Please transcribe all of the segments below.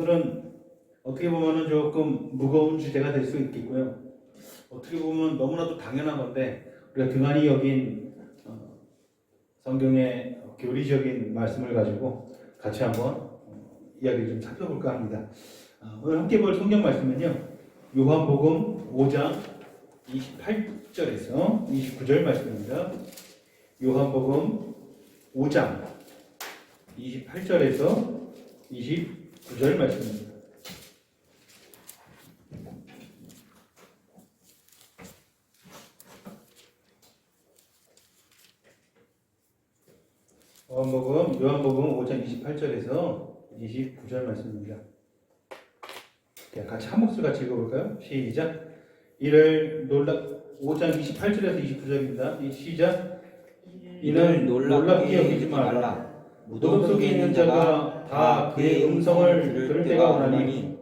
오늘은 어떻게 보면은 조금 무거운 주제가 될 수 있겠고요. 어떻게 보면 너무나도 당연한 건데 우리가 등한히 여긴 성경의 교리적인 말씀을 가지고 같이 한번 이야기를 좀 살펴볼까 합니다. 오늘 함께 볼 성경 말씀은요. 요한복음 5장 28절에서 29절 말씀입니다. 요한복음 5장 28절에서 29절 말씀입니다. 요한복음 5장 28절에서 29절 말씀입니다. 같이 한 목소리 같이 읽어볼까요? 시작. 5장 28절에서 29절입니다. 시작. 이는 놀랍게 여기지 말라. 무덤 속에 있는 자가 다 그의 음성을 들을 때가 오나니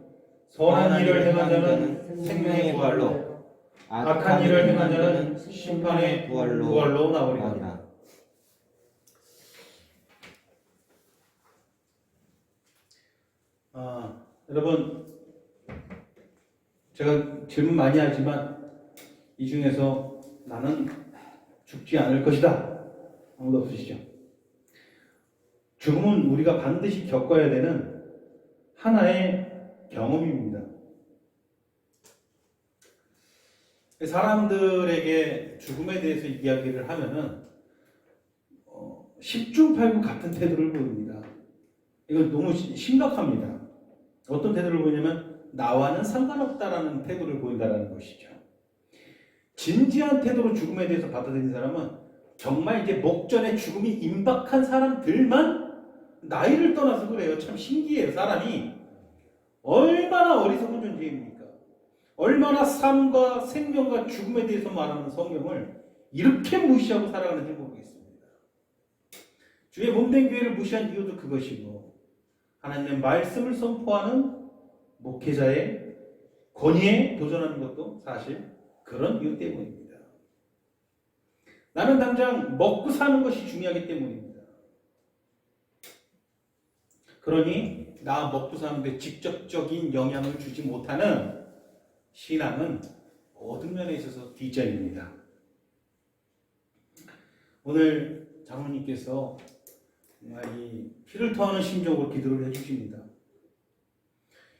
선한 일을 행한 자는 생명의 부활로 악한 일을 행한 자는 심판의 부활로 나오리라. 여러분, 제가 질문 많이 하지만 이 중에서 나는 죽지 않을 것이다. 아무도 없으시죠? 죽음은 우리가 반드시 겪어야 되는 하나의 경험입니다. 사람들에게 죽음에 대해서 이야기를 하면은 10중8구 같은 태도를 보입니다. 이건 너무 심각합니다. 어떤 태도를 보이냐면 나와는 상관없다라는 태도를 보인다는 것이죠. 진지한 태도로 죽음에 대해서 받아들이는 사람은 정말 이제 목전에 죽음이 임박한 사람들만 나이를 떠나서 그래요. 참 신기해요. 사람이 얼마나 어리석은 존재입니까? 얼마나 삶과 생명과 죽음에 대해서 말하는 성경을 이렇게 무시하고 살아가는지 모르겠습니다. 주의 몸된 교회를 무시한 이유도 그것이고 하나님의 말씀을 선포하는 목회자의 권위에 도전하는 것도 사실 그런 이유 때문입니다. 나는 당장 먹고 사는 것이 중요하기 때문입니다. 그러니 나 먹고 사는데 직접적인 영향을 주지 못하는 신앙은 모든 면에 있어서 뒷전입니다. 오늘 장로님께서 정말 이 피를 토하는 심정으로 기도를 해주십니다.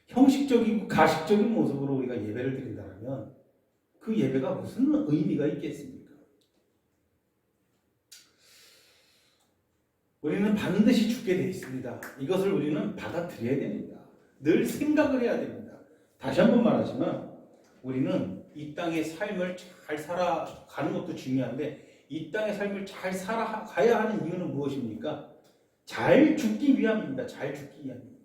형식적이고 가식적인 모습으로 우리가 예배를 드린다면 그 예배가 무슨 의미가 있겠습니까? 우리는 반드시 죽게 되어 있습니다. 이것을 우리는 받아들여야 됩니다. 늘 생각을 해야 됩니다. 다시 한번 말하지만 우리는 이 땅의 삶을 잘 살아가는 것도 중요한데 이 땅의 삶을 잘 살아가야 하는 이유는 무엇입니까? 잘 죽기 위함입니다. 잘 죽기 위함입니다.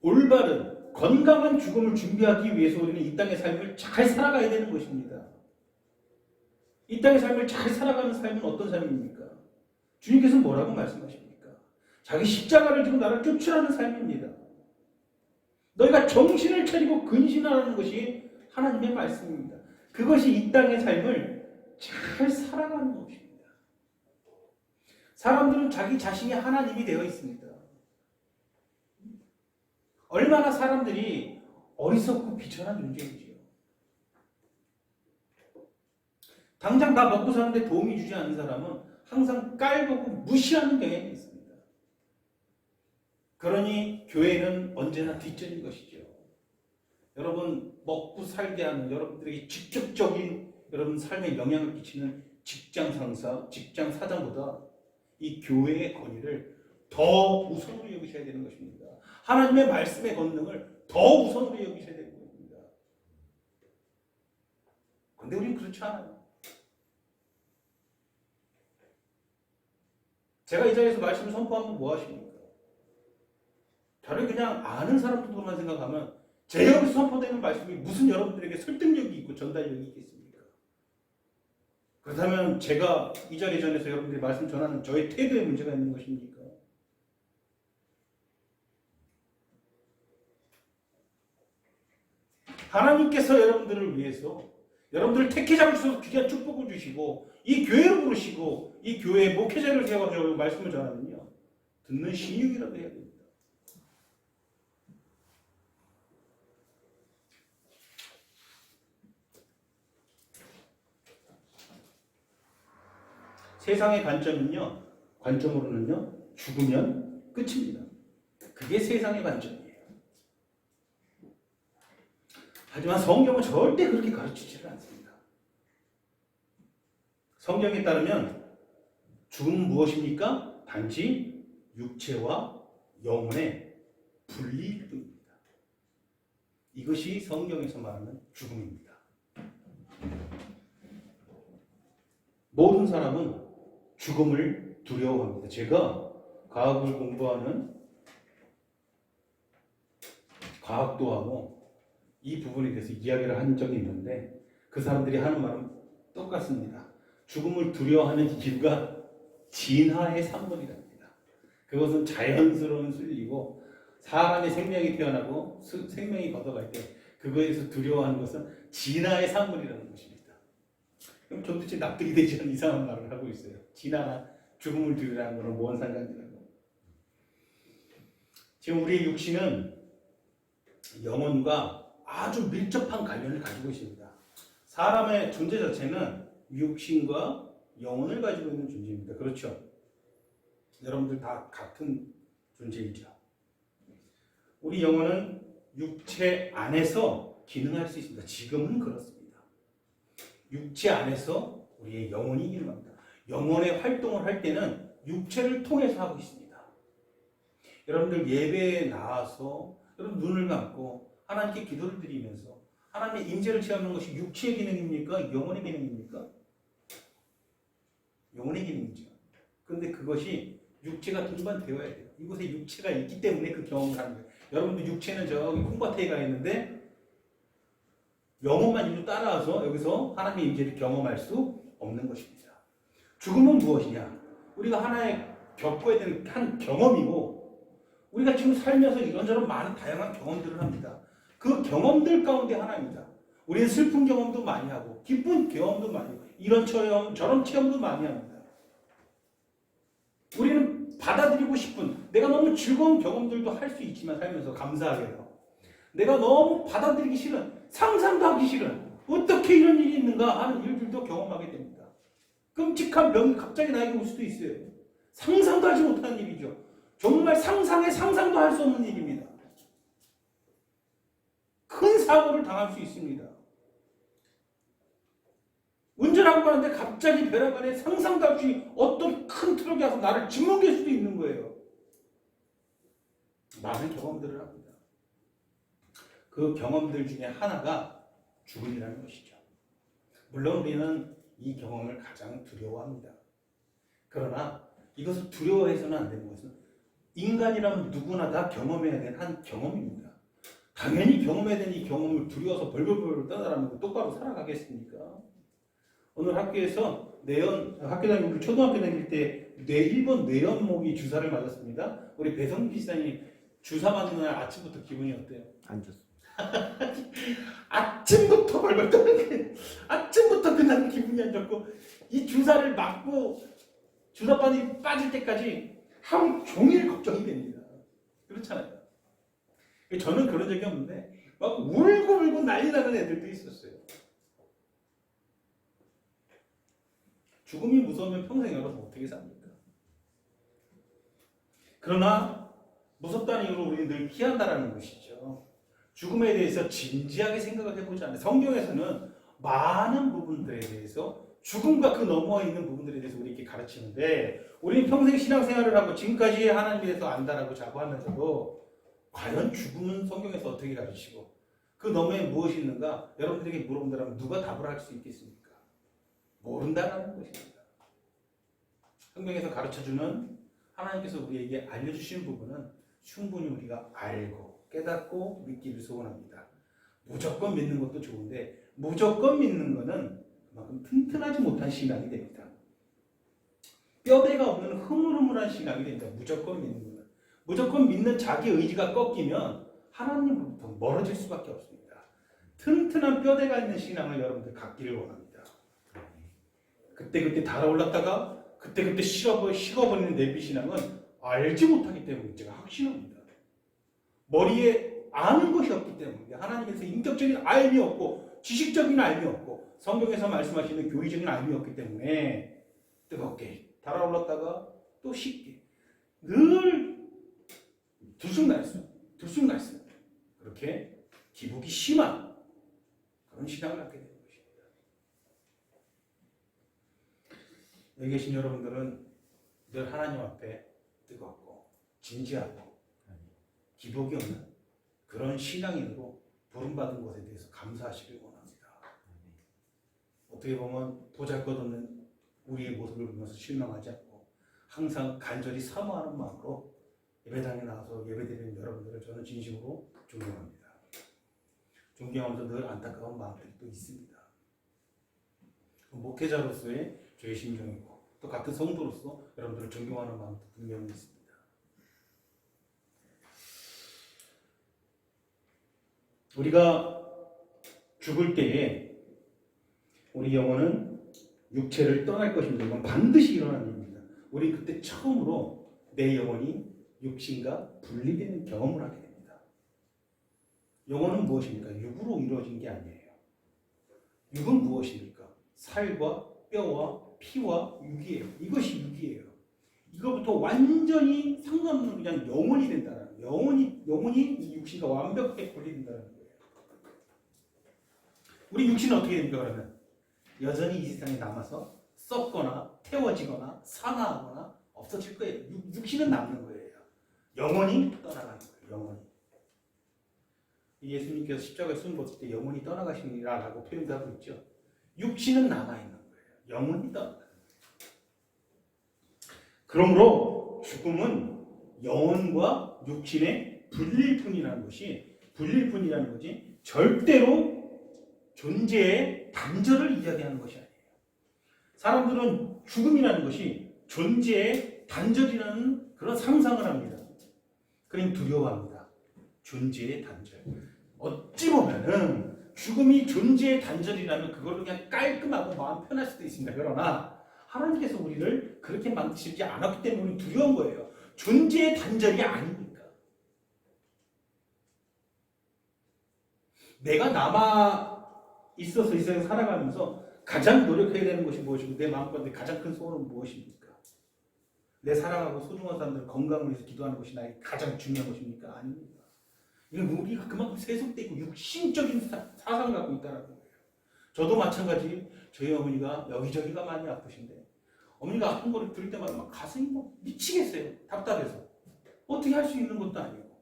올바른 건강한 죽음을 준비하기 위해서 우리는 이 땅의 삶을 잘 살아가야 되는 것입니다. 이 땅의 삶을 잘 살아가는 삶은 어떤 삶입니까? 주님께서 뭐라고 말씀하십니까? 자기 십자가를 지고 나를 쫓으라는 삶입니다. 너희가 정신을 차리고 근신하라는 것이 하나님의 말씀입니다. 그것이 이 땅의 삶을 잘 살아가는 것입니다. 사람들은 자기 자신이 하나님이 되어 있습니다. 얼마나 사람들이 어리석고 비천한 존재이지요. 당장 나 먹고 사는데 도움이 주지 않는 사람은 항상 깔보고 무시하는 경향이 있습니다. 그러니 교회는 언제나 뒷전인 것이죠. 여러분 먹고 살게 하는 여러분들에게 직접적인 여러분 삶에 영향을 끼치는 직장 상사, 직장 사장보다 이 교회의 권위를 더 우선으로 여기셔야 되는 것입니다. 하나님의 말씀의 권능을 더 우선으로 여기셔야 되는 것입니다. 그런데 우리는 그렇지 않아요. 제가 이 자리에서 말씀을 선포하면 뭐 하십니까? 저를 그냥 아는 사람들만 생각하면 제 여기서 선포되는 말씀이 무슨 여러분들에게 설득력이 있고 전달력이 있겠습니까? 그렇다면 제가 이 자리 전에서 여러분들이 말씀 전하는 저의 태도에 문제가 있는 것입니까? 하나님께서 여러분들을 위해서 여러분들을 택해 잡으셔서 귀한 축복을 주시고 이 교회를 부르시고 이 교회의 목회자를 세워가지고 말씀을 전하면요. 듣는 신육이라도 해야 됩니다. 세상의 관점으로는요, 죽으면 끝입니다. 그게 세상의 관점이에요. 하지만 성경은 절대 그렇게 가르치지를 않습니다. 성경에 따르면 죽음은 무엇입니까? 단지 육체와 영혼의 분리일 뿐입니다. 이것이 성경에서 말하는 죽음입니다. 모든 사람은 죽음을 두려워합니다. 제가 과학을 공부하는 과학도하고 이 부분에 대해서 이야기를 한 적이 있는데 그 사람들이 하는 말은 똑같습니다. 죽음을 두려워하는 이유가 진화의 산물이랍니다. 그것은 자연스러운 순리고 사람의 생명이 태어나고 생명이 걷어갈 때 그거에서 두려워하는 것은 진화의 산물이라는 것입니다. 그럼 도대체 납득이 되지 않는 이상한 말을 하고 있어요. 진화나 죽음을 두려워하는 것은 뭔 상관이라고. 지금 우리의 육신은 영혼과 아주 밀접한 관련을 가지고 있습니다. 사람의 존재 자체는 육신과 영혼을 가지고 있는 존재입니다. 그렇죠? 여러분들 다 같은 존재이죠. 우리 영혼은 육체 안에서 기능할 수 있습니다. 지금은 그렇습니다. 육체 안에서 우리의 영혼이 기능합니다. 영혼의 활동을 할 때는 육체를 통해서 하고 있습니다. 여러분들 예배에 나와서 여러분 눈을 감고 하나님께 기도를 드리면서 하나님의 임재를 체험하는 것이 육체의 기능입니까? 영혼의 기능입니까? 영혼의 기능이죠. 그런데 그것이 육체가 동반되어야 돼요. 이곳에 육체가 있기 때문에 그 경험을 하는 거예요. 여러분도 육체는 저기 콩밭에 가 있는데 영혼만 일로 따라와서 여기서 하나님의 임재를 경험할 수 없는 것입니다. 죽음은 무엇이냐? 우리가 하나의 겪어야 되는 한 경험이고 우리가 지금 살면서 이런저런 많은 다양한 경험들을 합니다. 그 경험들 가운데 하나입니다. 우리는 슬픈 경험도 많이 하고 기쁜 경험도 많이 하고 이런 체험 저런 체험도 많이 합니다. 우리는 받아들이고 싶은 내가 너무 즐거운 경험들도 할 수 있지만 살면서 감사하게도 내가 너무 받아들이기 싫은 상상도 하기 싫은 어떻게 이런 일이 있는가 하는 일들도 경험하게 됩니다. 끔찍한 병이 갑자기 나에게 올 수도 있어요. 상상도 하지 못하는 일이죠. 정말 상상에 상상도 할 수 없는 일입니다. 큰 사고를 당할 수 있습니다. 운전하고 가는데 갑자기 벼락 안에 상상도 없이 어떤 큰 트럭이 와서 나를 짓뭉갤 수도 있는 거예요. 많은 경험들을 합니다. 그 경험들 중에 하나가 죽음이라는 것이죠. 물론 우리는 이 경험을 가장 두려워합니다. 그러나 이것을 두려워해서는 안 되는 것은 인간이라면 누구나 다 경험해야 되는 한 경험입니다. 당연히 경험해야 되는 이 경험을 두려워서 벌벌벌 떠나라면 똑바로 살아가겠습니까? 오늘 학교에서 학교 다니고 초등학교 다닐 때 1번 뇌연모기 주사를 맞았습니다. 우리 배성기 지사님 주사 맞는 날 아침부터 기분이 어때요? 안 좋습니다. 아침부터 벌벌 떠는 게 아침부터 그냥 기분이 안 좋고 이 주사를 맞고 주사바늘이 빠질 때까지 하루 종일 걱정이 됩니다. 그렇잖아요. 저는 그런 적이 없는데 막 울고 난리 나는 애들도 있었어요. 죽음이 무서우면 평생 여러분 어떻게 삽니까? 그러나 무섭다는 이유로 우리는 늘 피한다라는 것이죠. 죽음에 대해서 진지하게 생각을 해보지 않아요. 성경에서는 많은 부분들에 대해서 죽음과 그 넘어와 있는 부분들에 대해서 우리에게 가르치는데 우리는 평생 신앙생활을 하고 지금까지 하나님에 대해서 안다라고 자부하면서도 과연 죽음은 성경에서 어떻게 가르치고 그 너머에 무엇이 있는가 여러분들에게 물어본다면 누가 답을 할 수 있겠습니까? 모른다라는 것입니다. 성경에서 가르쳐주는 하나님께서 우리에게 알려주신 부분은 충분히 우리가 알고 깨닫고 믿기를 소원합니다. 무조건 믿는 것도 좋은데 무조건 믿는 것은 그만큼 튼튼하지 못한 신앙이 됩니다. 뼈대가 없는 흐물흐물한 신앙이 됩니다. 무조건 믿는 것은. 무조건 믿는 자기 의지가 꺾이면 하나님으로부터 멀어질 수밖에 없습니다. 튼튼한 뼈대가 있는 신앙을 여러분들 갖기를 원합니다. 그때 달아올랐다가 그때 식어버리는 내비 신앙은 알지 못하기 때문에 제가 확신합니다. 머리에 아는 것이 없기 때문에 하나님에서 인격적인 알미 없고 지식적인 알미 없고 성경에서 말씀하시는 교리적인 알미 없기 때문에 뜨겁게 달아올랐다가 또 식게 늘 들쑥날쑥 그렇게 기복이 심한 그런 신앙을 갖게 되는 것입니다. 여기 계신 여러분들은 늘 하나님 앞에 뜨겁고 진지하고 기복이 없는 그런 신앙인으로 부름받은 것에 대해서 감사하시길 원합니다. 어떻게 보면 보잘것없는 우리의 모습을 보면서 실망하지 않고 항상 간절히 사모하는 마음으로 예배당에 나와서 예배드리는 여러분들을 저는 진심으로 존경합니다. 존경하면서 늘 안타까운 마음들이 또 있습니다. 목회자로서의 저의 심정이고 또 같은 성도로서 여러분들을 존경하는 마음도 분명히 있습니다. 우리가 죽을 때에 우리 영혼은 육체를 떠날 것입니다. 이건 반드시 일어나는 일입니다. 우리 그때 처음으로 내 영혼이 육신과 분리되는 경험을 하게 됩니다. 영혼은 무엇입니까? 육으로 이루어진 게 아니에요. 육은 무엇입니까? 살과 뼈와 피와 육이에요. 이것이 육이에요. 이거부터 완전히 상관없는 그냥 영혼이 된다는 영혼이 이 육신과 완벽하게 분리된다는 거예요. 우리 육신은 어떻게 됩니까? 그러면 여전히 이 세상에 남아서 썩거나 태워지거나 산화하거나 없어질 거예요. 육신은 남는 거예요. 영혼이 떠나가는 거예요. 영혼이. 예수님께서 십자가에 숨 벗을 때 영혼이 떠나가시니라라고 표현도 하고 있죠. 육신은 남아있는 거예요. 영혼이 떠나가는 거예요. 그러므로 죽음은 영혼과 육신의 분리뿐이라는 거지 절대로 존재의 단절을 이야기하는 것이 아니에요. 사람들은 죽음이라는 것이 존재의 단절이라는 그런 상상을 합니다. 그러니 두려워합니다. 존재의 단절. 어찌 보면은 죽음이 존재의 단절이라면 그걸로 그냥 깔끔하고 마음 편할 수도 있습니다. 그러나 하나님께서 우리를 그렇게 만드시지 않았기 때문에 두려운 거예요. 존재의 단절이 아닙니까? 내가 남아 있어서 이 세상에 살아가면서 가장 노력해야 되는 것이 무엇이고 내 마음가운데 가장 큰 소원은 무엇입니까? 내 사랑하고 소중한 사람들 건강을 위해서 기도하는 것이 나에게 가장 중요한 것입니까? 아닙니다. 이건 우리가 그만큼 세속되어 있고 육신적인 사상을 갖고 있다는 거예요. 저도 마찬가지 저희 어머니가 여기저기가 많이 아프신데 어머니가 아픈 거를 들을 때마다 막 가슴이 막 미치겠어요. 답답해서. 어떻게 할 수 있는 것도 아니고.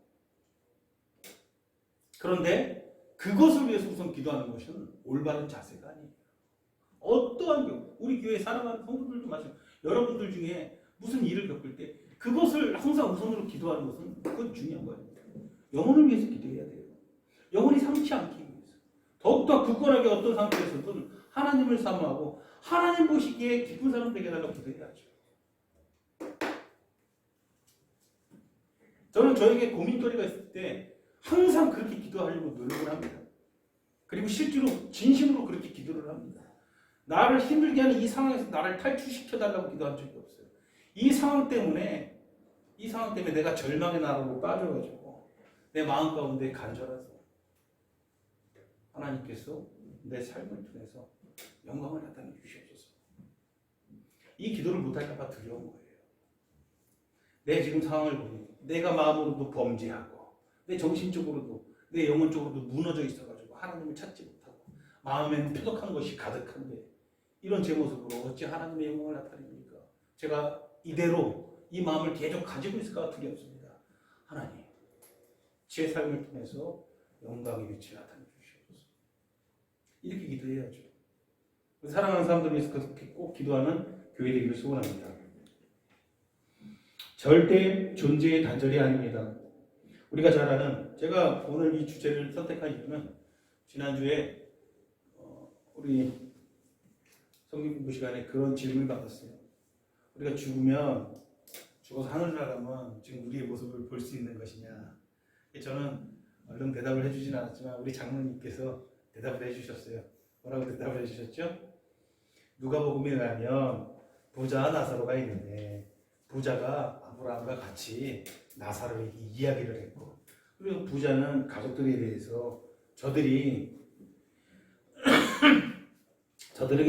그런데 그것을 위해서 우선 기도하는 것은 올바른 자세가 아니에요. 어떠한 경우 우리 교회 사랑하는 성도들도 마찬가지로 여러분들 중에 무슨 일을 겪을 때 그것을 항상 우선으로 기도하는 것은 그건 중요한 거예요. 영혼을 위해서 기도해야 돼요. 영혼이 상치 않기 위해서. 더욱더 굳건하게 어떤 상태에서든 하나님을 사모하고 하나님 보시기에 기쁜 사람 되게 해달라고 기도해야죠. 저는 저에게 고민거리가 있을 때 항상 그렇게 기도하려고 노력을 합니다. 그리고 실제로 진심으로 그렇게 기도를 합니다. 나를 힘들게 하는 이 상황에서 나를 탈출시켜달라고 기도한 적이 없어요. 이 상황 때문에 내가 절망의 나라로 빠져가지고 내 마음 가운데 간절해서 하나님께서 내 삶을 통해서 영광을 나타내 주시옵소서. 이 기도를 못할까 봐 두려운 거예요. 내 지금 상황을 보니 내가 마음으로도 범죄하고 내 정신적으로도 내 영혼적으로도 무너져 있어가지고 하나님을 찾지 못하고 마음에는 표독한 것이 가득한데 이런 제 모습으로 어찌 하나님의 영광을 나타냅니까? 제가 이대로 이 마음을 계속 가지고 있을까 두렵습니다. 하나님, 제 삶을 통해서 영광의 빛을 나타내 주시옵소서. 이렇게 기도해야죠. 사랑하는 사람들을 위해서 그렇게 꼭 기도하는 교회 되기를 소원합니다. 절대 존재의 단절이 아닙니다. 우리가 잘 아는, 제가 오늘 이 주제를 선택한 이유는 지난주에 우리 성경 공부 시간에 그런 질문을 받았어요. 우리가 죽어서 하늘을 나가면 지금 우리의 모습을 볼 수 있는 것이냐. 저는 얼른 대답을 해주진 않았지만 우리 장로님께서 대답을 해주셨어요. 뭐라고 대답을 해주셨죠? 누가복음에 가면 부자 나사로가 있는데 부자가 아브라함과 같이 나사로에게 이야기를 했고, 그리고 부자는 가족들에 대해서 저들에게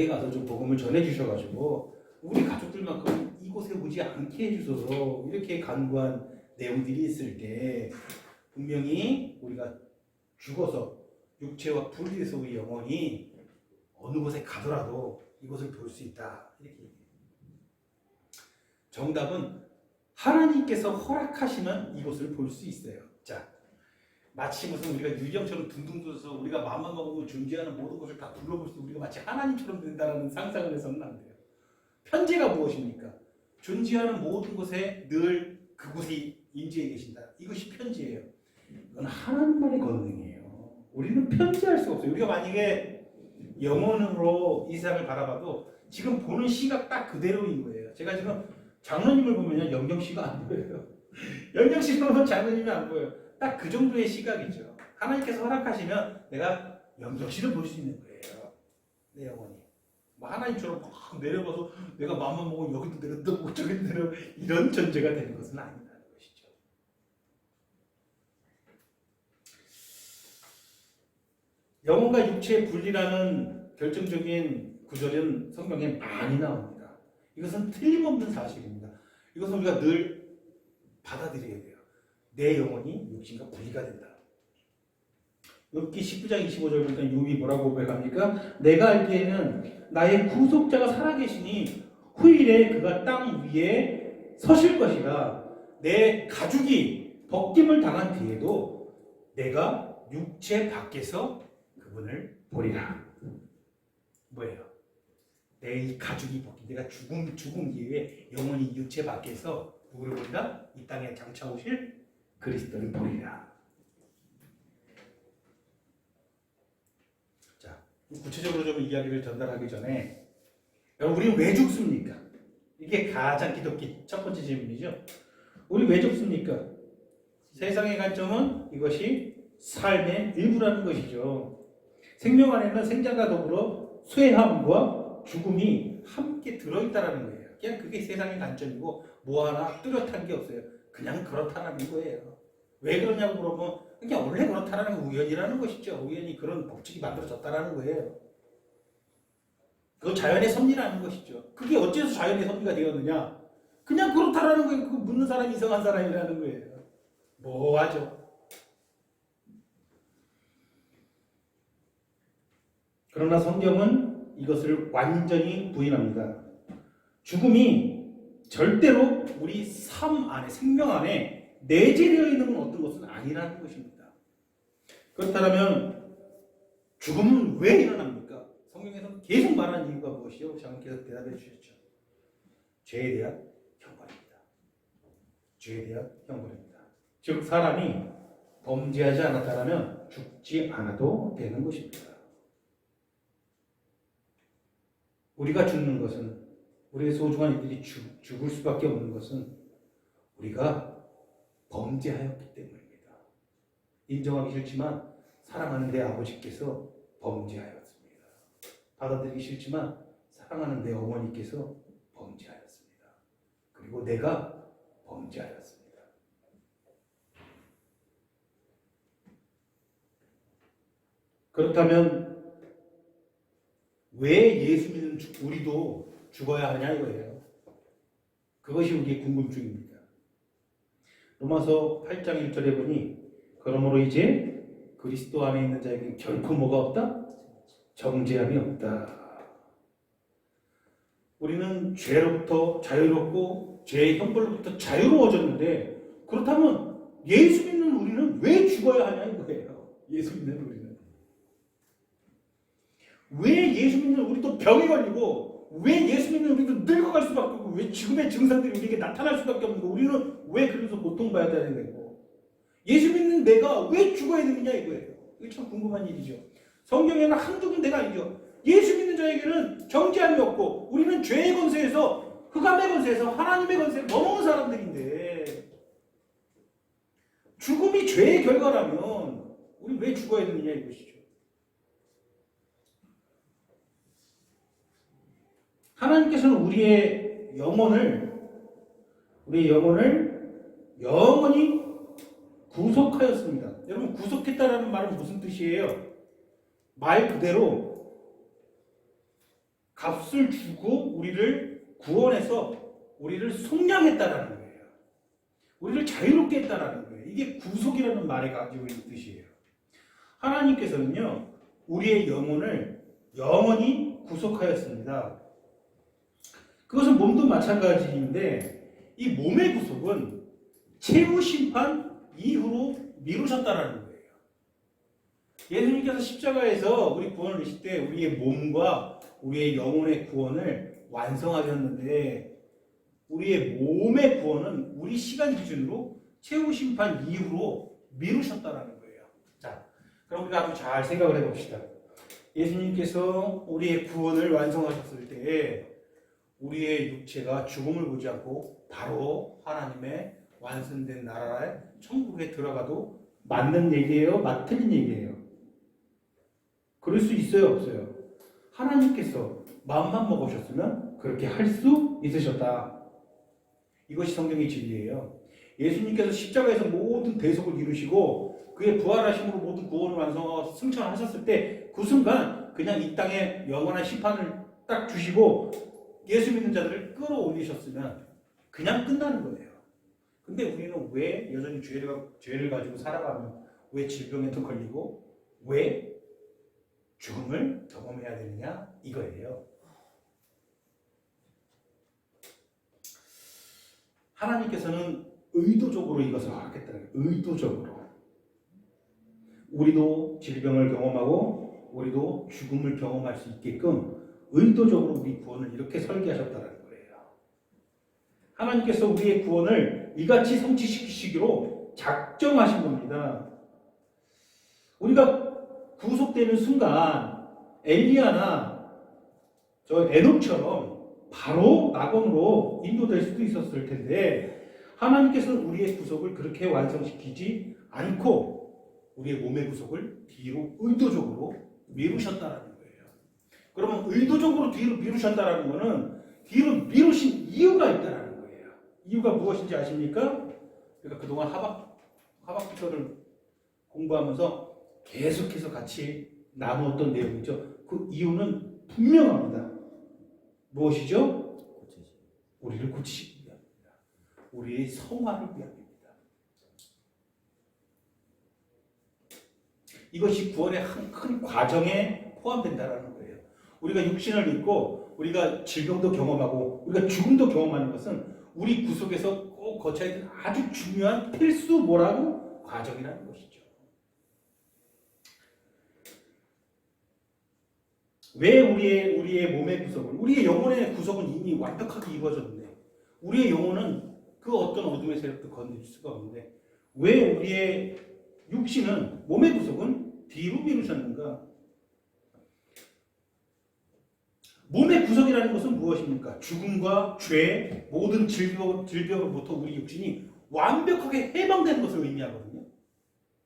가서 좀 복음을 전해 주셔가지고 우리 가족들만큼 이곳에 오지 않게 해주소서, 이렇게 간구한 내용들이 있을 때 분명히 우리가 죽어서 육체와 분리돼서 우리 영혼이 어느 곳에 가더라도 이곳을 볼 수 있다, 이렇게 얘기해요. 정답은 하나님께서 허락하시면 이곳을 볼 수 있어요. 자, 마치 무슨 우리가 유령처럼 둥둥 돌아서 우리가 마음만 먹으면 존재하는 모든 것을 다 둘러볼 수, 우리가 마치 하나님처럼 된다는 상상을 해서는 안 돼요. 편재가 무엇입니까? 존재하는 모든 곳에 늘 그곳이 임재해 계신다. 이것이 편재예요. 그건 하나님만의 권능이에요. 우리는 편재할 수 없어요. 우리가 만약에 영혼으로 이 세상을 바라봐도 지금 보는 시각 딱 그대로인 거예요. 제가 지금 장로님을 보면요, 영경 씨가 안 보여요. 영경 씨 보면 장로님이 안 보여요. 딱 그 정도의 시각이죠. 하나님께서 허락하시면 내가 영경 씨를 볼 수 있는 거예요. 내 영혼이. 뭐 하나님처럼 막 내려봐서 내가 마음만 먹으면 여기도 내려다보고 저기도 내려, 이런 존재가 되는 것은 아니라는 것이죠. 영혼과 육체의 분리라는 결정적인 구절은 성경에 많이 나옵니다. 이것은 틀림없는 사실입니다. 이것은 우리가 늘 받아들여야 돼요. 내 영혼이 육신과 분리가 된다. 욥기 19장 25절 보니까 욥이 뭐라고 고백합니까? 내가 알기에는 나의 구속자가 살아계시니 후일에 그가 땅 위에 서실 것이라. 내 가죽이 벗김을 당한 뒤에도 내가 육체 밖에서 그분을 보리라. 뭐예요? 내 이 가죽이 벗김, 내가 죽은 뒤에 영혼이 육체 밖에서 누구를 보리라? 이 땅에 장차 오실 그리스도를 보리라. 자, 구체적으로 좀 이야기를 전달하기 전에, 여러분, 우리 왜 죽습니까? 이게 가장 기독교 첫 번째 질문이죠. 우리 왜 죽습니까? 세상의 관점은 이것이 삶의 일부라는 것이죠. 생명 안에는 생자가 더불어 쇠함과 죽음이 함께 들어있다는 거예요. 그냥 그게 세상의 관점이고 뭐 하나 뚜렷한 게 없어요. 그냥 그렇다는 거예요. 왜 그러냐고 물어보면 그냥 원래 그렇다는 건 우연이라는 것이죠. 우연히 그런 법칙이 만들어졌다는 거예요. 그건 자연의 섭리라는 것이죠. 그게 어째서 자연의 섭리가 되었느냐? 그냥 그렇다라는 거예요. 그 묻는 사람이 이상한 사람이라는 거예요. 뭐하죠? 그러나 성경은 이것을 완전히 부인합니다. 죽음이 절대로 우리 삶 안에, 생명 안에 내재되어 있는 어떤 것은 아니라는 것입니다. 그렇다면 죽음은 왜 일어납니까? 성경에서 계속 말하는 이유가 무엇이요? 장로께서 대답해 주셨죠. 죄에 대한 형벌입니다. 죄에 대한 형벌입니다. 즉 사람이 범죄하지 않았다면 죽지 않아도 되는 것입니다. 우리가 죽는 것은, 우리의 소중한 이들이 죽을 수밖에 없는 것은 우리가 범죄하였기 때문입니다. 인정하기 싫지만 사랑하는 내 아버지께서 범죄하였습니다. 받아들이기 싫지만 사랑하는 내 어머니께서 범죄하였습니다. 그리고 내가 범죄하였습니다. 그렇다면 왜 예수 믿는 우리도 죽어야 하냐 이거예요. 그것이 우리의 궁금증입니다. 로마서 8장 1절에 보니 그러므로 이제 그리스도 안에 있는 자에게 결코 뭐가 없다? 정죄함이 없다. 우리는 죄로부터 자유롭고 죄의 형벌로부터 자유로워졌는데, 그렇다면 예수 믿는 우리는 왜 죽어야 하냐 이거예요. 예수 믿는 우리는 왜 예수 믿는 우리도 병이 걸리고, 왜 예수 믿는 우리도 늙어갈 수밖에 없고, 왜 죽음의 증상들이 우리에게 나타날 수밖에 없는 거, 우리는 왜 그래서 고통받아야 되는 거고, 예수 믿는 내가 왜 죽어야 되느냐 이거예요. 이거 참 궁금한 일이죠. 성경에는 한두 군데가 아니죠. 예수 믿는 자에게는 정죄함이 없고, 우리는 죄의 권세에서, 흑암의 권세에서 하나님의 권세를 넘어온 사람들인데, 죽음이 죄의 결과라면 우리 왜 죽어야 되느냐 이것이죠. 우리의 영혼을 우리의 영혼을 영원히 구속하였습니다. 여러분, 구속했다라는 말은 무슨 뜻이에요? 말 그대로 값을 주고 우리를 구원해서 우리를 속량했다라는 거예요. 우리를 자유롭게 했다라는 거예요. 이게 구속이라는 말에 가지고 있는 뜻이에요. 하나님께서는요, 우리의 영혼을 영원히 구속하였습니다. 그것은 몸도 마찬가지인데 이 몸의 구속은 최후 심판 이후로 미루셨다라는 거예요. 예수님께서 십자가에서 우리 구원을 이루실 때 우리의 몸과 우리의 영혼의 구원을 완성하셨는데 우리의 몸의 구원은 우리 시간 기준으로 최후 심판 이후로 미루셨다라는 거예요. 자, 그럼 우리가 한번 잘 생각을 해봅시다. 예수님께서 우리의 구원을 완성하셨을 때 우리의 육체가 죽음을 보지 않고 바로 하나님의 완성된 나라의 천국에 들어가도 맞는 얘기예요? 틀린 얘기예요? 그럴 수 있어요? 없어요? 하나님께서 마음만 먹으셨으면 그렇게 할 수 있으셨다. 이것이 성경의 진리예요. 예수님께서 십자가에서 모든 대속을 이루시고 그의 부활하심으로 모든 구원을 완성하고 승천하셨을 때 그 순간 그냥 이 땅에 영원한 심판을 딱 주시고 예수 믿는 자들을 끌어올리셨으면 그냥 끝나는 거예요. 근데 우리는 왜 여전히 죄를 가지고 살아가며 왜 질병에도 걸리고 왜 죽음을 경험해야 되느냐 이거예요. 하나님께서는 의도적으로 이것을 하겠다는 거예요. 의도적으로. 우리도 질병을 경험하고 우리도 죽음을 경험할 수 있게끔 의도적으로 우리 구원을 이렇게 설계하셨다는 거예요. 하나님께서 우리의 구원을 이같이 성취시키시기로 작정하신 겁니다. 우리가 구속되는 순간 엘리야나 저 에녹처럼 바로 낙원으로 인도될 수도 있었을 텐데 하나님께서는 우리의 구속을 그렇게 완성시키지 않고 우리의 몸의 구속을 뒤로 의도적으로 미루셨다라는 거예요. 그러면 의도적으로 뒤로 미루셨다라는 거는 뒤로 미루신 이유가 있다라는 거예요. 이유가 무엇인지 아십니까? 그러니까 그동안 하박국서를 공부하면서 계속해서 같이 나누었던 내용이죠. 그 이유는 분명합니다. 무엇이죠? 우리를 고치시기 위함입니다. 우리의 성화를 위함입니다. 이것이 구원의 한 큰 과정에 포함된다는 거예요. 우리가 육신을 입고 우리가 질병도 경험하고 우리가 죽음도 경험하는 것은 우리 구속에서 꼭 거쳐야 되는 아주 중요한 필수 뭐라고? 과정이라는 것이죠. 왜 우리의 몸의 구속을, 우리의 영혼의 구속은 이미 완벽하게 이루어졌는데 우리의 영혼은 그 어떤 어둠의 세력도 건드릴 수가 없는데 왜 우리의 육신은, 몸의 구속은 뒤로 미루셨는가? 몸의 구속이라는 것은 무엇입니까? 죽음과 죄, 모든 질병으로부터 우리 육신이 완벽하게 해방되는 것을 의미하거든요.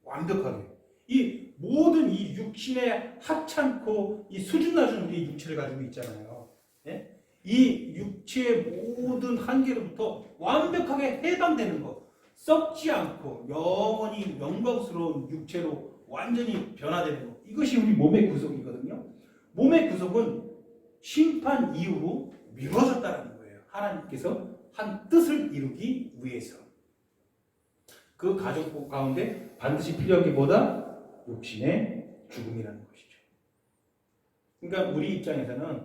완벽하게. 이 모든 이 육신의 하찮고 이 수준 낮은 우리의 육체를 가지고 있잖아요. 예? 이 육체의 모든 한계로부터 완벽하게 해방되는 것. 썩지 않고 영원히 영광스러운 육체로 완전히 변화되는 것. 이것이 우리 몸의 구속이거든요. 몸의 구속은 심판 이후로 미뤄졌다는 거예요. 하나님께서 한 뜻을 이루기 위해서. 그 가족 가운데 반드시 필요한 게 뭐다? 육신의 죽음이라는 것이죠. 그러니까 우리 입장에서는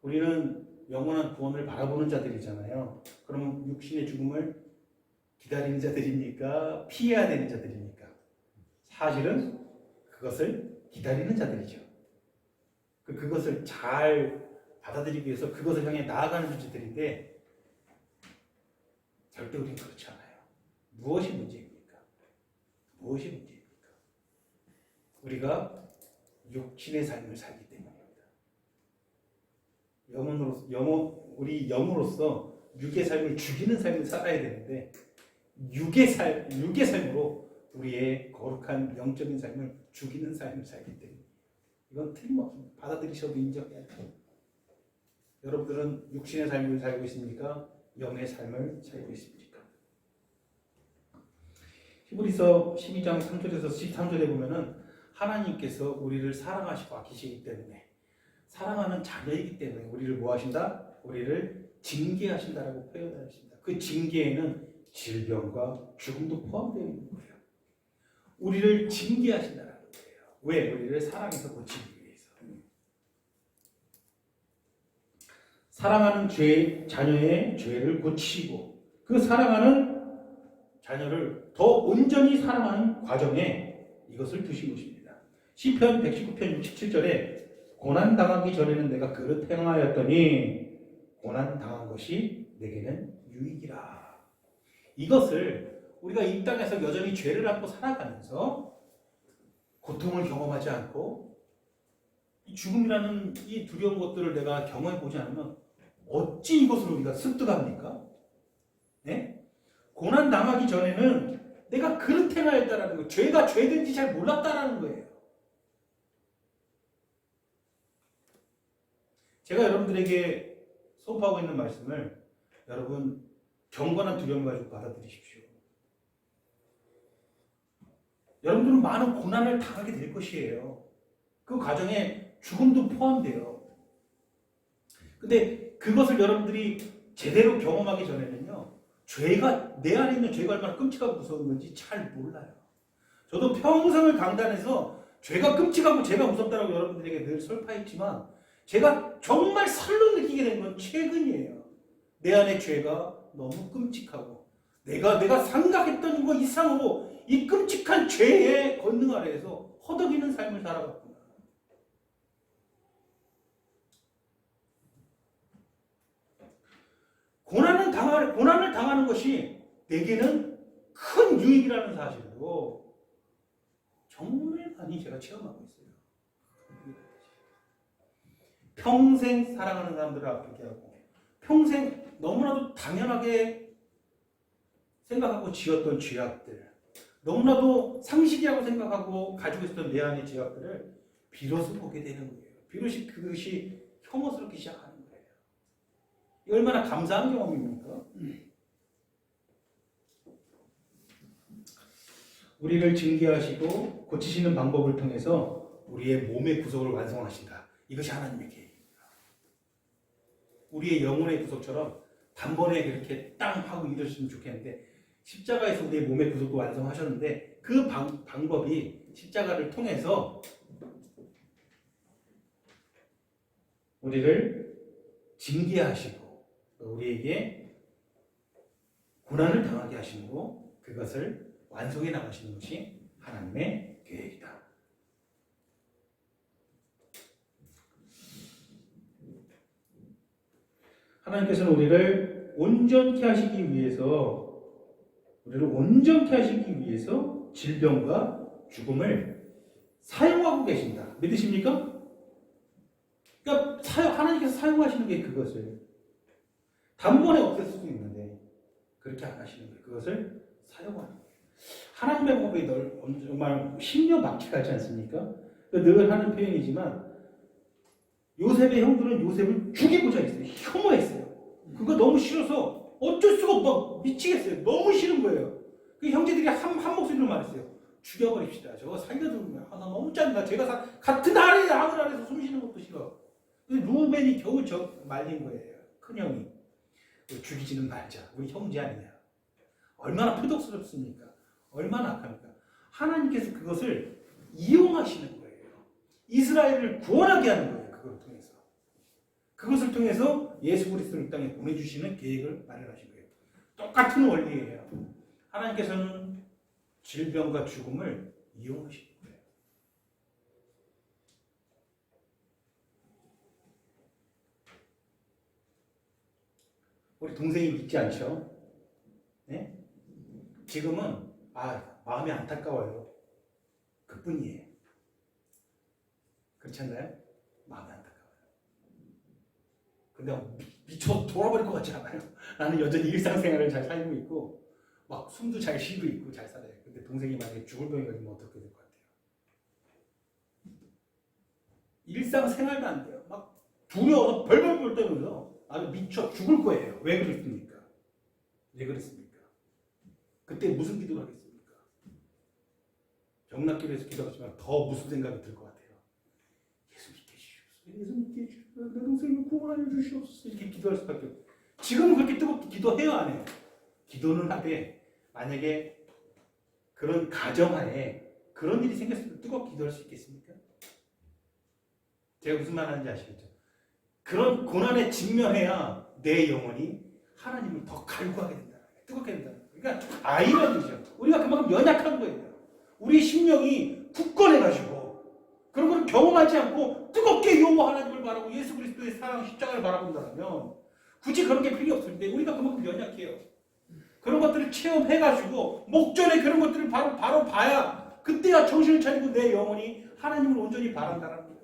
우리는 영원한 구원을 바라보는 자들이잖아요. 그럼 육신의 죽음을 기다리는 자들입니까? 피해야 되는 자들입니까? 사실은 그것을 기다리는 자들이죠. 그것을 잘 받아들이기 위해서 그것을 향해 나아가는 자들인데 절대 우리는 그렇지 않아요. 무엇이 문제입니까? 무엇이 문제입니까? 우리가 육신의 삶을 살기 때문입니다. 우리 영으로서 육의 삶을 죽이는 삶을 살아야 되는데 육의 삶으로 우리의 거룩한 영적인 삶을 죽이는 삶을 살기 때문에 이건 틀림없습니다. 받아들이셔도 인정해야 돼요. 여러분들은 육신의 삶을 살고 있습니까? 영의 삶을 살고 있습니까? 히브리서 12장 3절에서 13절에 보면은 하나님께서 우리를 사랑하시고 아끼시기 때문에, 사랑하는 자녀이기 때문에 우리를 뭐 하신다? 우리를 징계하신다라고 표현하십니다. 그 징계에는 질병과 죽음도 포함되어 있는 거예요. 우리를 징계하신다라는 거예요. 왜? 우리를 사랑해서 고치기 위해서. 사랑하는 자녀의 죄를 고치고 그 사랑하는 자녀를 더 온전히 사랑하는 과정에 이것을 두신 것입니다. 시편 119편 67절에 고난당하기 전에는 내가 그릇 행하였더니 고난당한 것이 내게는 유익이라. 이것을 우리가 이 땅에서 여전히 죄를 안고 살아가면서 고통을 경험하지 않고 이 죽음이라는 이 두려운 것들을 내가 경험해 보지 않으면 어찌 이것을 우리가 습득합니까? 네? 고난 당하기 전에는 내가 그릇 행하였다라는 거, 죄가 죄든지 잘 몰랐다라는 거예요. 제가 여러분들에게 소개하고 있는 말씀을 여러분 경건한 두려움 가지고 받아들이십시오. 여러분들은 많은 고난을 당하게 될 것이에요. 그 과정에 죽음도 포함돼요. 근데 그것을 여러분들이 제대로 경험하기 전에는요, 죄가, 내 안에 있는 죄가 얼마나 끔찍하고 무서운 건지 잘 몰라요. 저도 평생을 강단에서 죄가 끔찍하고 죄가 무섭다고 여러분들에게 늘 설파했지만 제가 정말 살로 느끼게 된 건 최근이에요. 내 안에 죄가 너무 끔찍하고 내가 생각했던 것 이상으로 이 끔찍한 죄의 권능 아래에서 허덕이는 삶을 살아갔구나. 고난을 당하는 것이 내게는 큰 유익이라는 사실도 정말 많이 제가 체험하고 있어요. 평생 사랑하는 사람들을 아프게 하고 평생 너무나도 당연하게 생각하고 지었던 죄악들, 너무나도 상식이라고 생각하고 가지고 있었던 내 안의 죄악들을 비로소 보게 되는 거예요. 비로소 그것이 혐오스럽기 시작하는 거예요. 이 얼마나 감사한 경험입니까? 우리를 징계하시고 고치시는 방법을 통해서 우리의 몸의 구속을 완성하신다. 이것이 하나님의 계획입니다. 우리의 영혼의 구속처럼 단번에 그렇게 땅 하고 이러시면 좋겠는데 십자가에서 우리의 몸의 구속도 완성하셨는데 그 방법이 십자가를 통해서 우리를 징계하시고 우리에게 고난을 당하게 하시고 그것을 완성해 나가시는 것이 하나님의 계획이다. 하나님께서는 우리를 온전케 하시기 위해서 질병과 죽음을 사용하고 계신다. 믿으십니까? 그러니까 하나님께서 사용하시는 게 그것을 단번에 없앨 수도 있는데 그렇게 안 하시는 거예요. 그것을 사용하는 거예요. 하나님의 법이 정말 신묘막측하지 않습니까? 늘 하는 표현이지만 요셉의 형들은 요셉을 죽이고자 했어요. 혐오했어요. 그거 너무 싫어서 어쩔 수가 없고 미치겠어요. 너무 싫은 거예요. 그 형제들이 한 목소리로 말했어요. 죽여버립시다. 저거 살려두면 나 너무 짠다. 제가 같은 아들 안에서 숨 쉬는 것도 싫어. 루벤이 겨우 말린 거예요. 큰형이. 죽이지는 말자. 우리 형제 아니냐. 얼마나 표독스럽습니까? 얼마나 악합니까? 하나님께서 그것을 이용하시는 거예요. 이스라엘을 구원하게 하는 거예요. 그걸 통해서. 그것을 통해서 예수 그리스도를 이 땅에 보내주시는 계획을 마련하신 거예요. 똑같은 원리예요. 하나님께서는 질병과 죽음을 이용하시는 거예요. 우리 동생이 믿지 않죠? 네? 지금은 마음이 안타까워요. 그뿐이에요. 그렇지 않나요? 마음이 안타까워요. 근데 미쳐 돌아버릴 것 같지 않아요? 나는 여전히 일상생활을 잘 살고 있고 막 숨도 잘 쉬고 있고 잘 살아요. 근데 동생이 만약에 죽을 병이 걸리면 어떻게 될 것 같아요? 일상생활도 안 돼요. 막 두려워서 벌벌벌 떨면서 나는 미쳐 죽을 거예요. 왜 그랬습니까? 그때 무슨 기도를 하겠습니까? 병낫기 위해서 기도하지만 더 무슨 생각이 들 것 같아요. 예수 믿게 주시옵소서. 예수 믿게 주시옵소서. 내 동생을 구원하여 주시옵소서. 이렇게 기도할 수밖에 없어요. 지금은 그렇게 뜨겁게 기도해요, 안 해요? 기도는 하되 만약에 그런 가정하에 그런 일이 생겼을 때 뜨겁게 기도할 수 있겠습니까? 제가 무슨 말 하는지 아시겠죠? 그런 고난에 직면해야 내 영혼이 하나님을 더 갈구하게 된다. 뜨겁게 된다. 그러니까 아이러니죠. 우리가 그만큼 연약한 거예요. 우리 심령이 굳건해가지고 그런 걸 경험하지 않고 뜨겁게 여호와 하나님을 바라고 예수 그리스도의 사랑 십자가를 바라본다면 굳이 그런 게 필요 없는데 우리가 그만큼 연약해요. 그런 것들을 체험해가지고 목전에 그런 것들을 바로 봐야 그때야 정신을 차리고 내 영혼이 하나님을 온전히 바란다는 거예요.